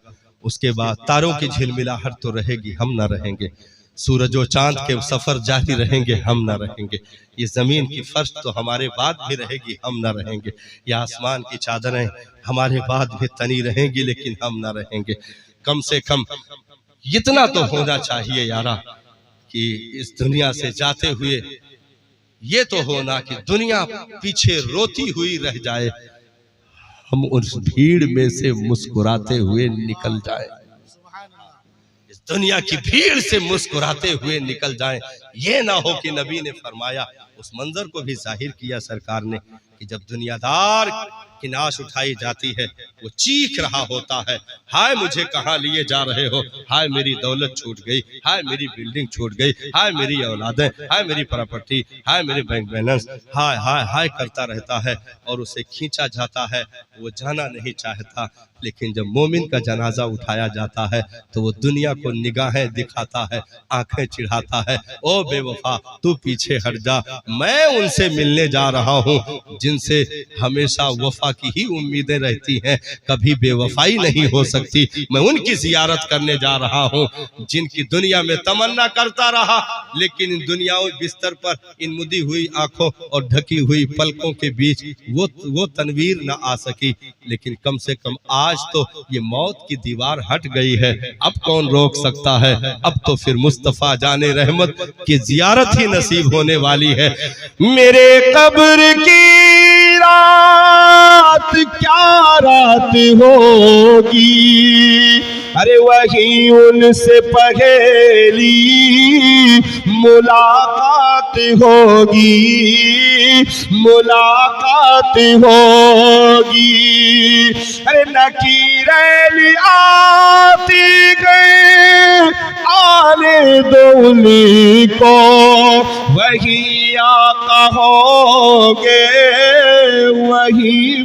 उसके बाद तारों की झिलमिलाहट तो रहेगी, हम ना रहेंगे। सूरज और चांद के सफर जारी रहेंगे, हम ना रहेंगे। ये जमीन की फर्श तो हमारे बाद भी रहेगी, हम ना रहेंगे। ये आसमान की चादरें हमारे बाद भी तनी रहेंगी, लेकिन हम ना रहेंगे। कम से कम इतना तो होना चाहिए यारा कि इस दुनिया से जाते हुए ये तो होना कि दुनिया पीछे रोती हुई रह जाए, हम उस भीड़ में से मुस्कुराते हुए निकल जाए। इस दुनिया की भीड़ से मुस्कुराते हुए निकल जाएं। ये ना हो कि नबी ने फरमाया, उस मंजर को भी जाहिर किया सरकार ने कि जब दुनियादार की नाश उठाई जाती है, वो चीख रहा होता है, हाय मुझे कहाँ लिए जा रहे हो, हाय मेरी दौलत छूट गई, हाय मेरी बिल्डिंग छूट गई, हाय मेरी औलादें, हाय मेरी प्रॉपर्टी, हाय मेरे बैंक बैलेंस, हाय हाय हाय करता रहता है और उसे खींचा जाता है। वो जाना नहीं चाहता, लेकिन जब मोमिन का जनाजा उठाया जाता है तो वो दुनिया को निगाहें दिखाता है, आंखें चिढ़ाता है, ओ बेवफा तू पीछे हट जा, मैं उनसे मिलने जा रहा हूँ जिनसे हमेशा वफा की ही उम्मीदें रहती हैं, कभी बेवफाई नहीं हो सकती। मैं उनकी जियारत करने जा रहा हूँ जिनकी दुनिया में तमन्ना करता रहा, लेकिन इन दुनियावी बिस्तर पर इन मुदी हुई आंखों और ढकी हुई पलकों के बीच वो तनवीर न आ सकी, लेकिन कम से कम आज तो ये मौत की दीवार हट गई है। अब कौन रोक सकता है? अब तो फिर मुस्तफा जाने रहमत की जियारत ही नसीब होने वाली है। मेरे कब्र की रात क्या रात होगी, अरे वही उनसे पहली मुलाकात होगी, मुलाकात होगी। अरे नकीरैन आती गई आने दो उन्हीं को, वही आका होंगे वही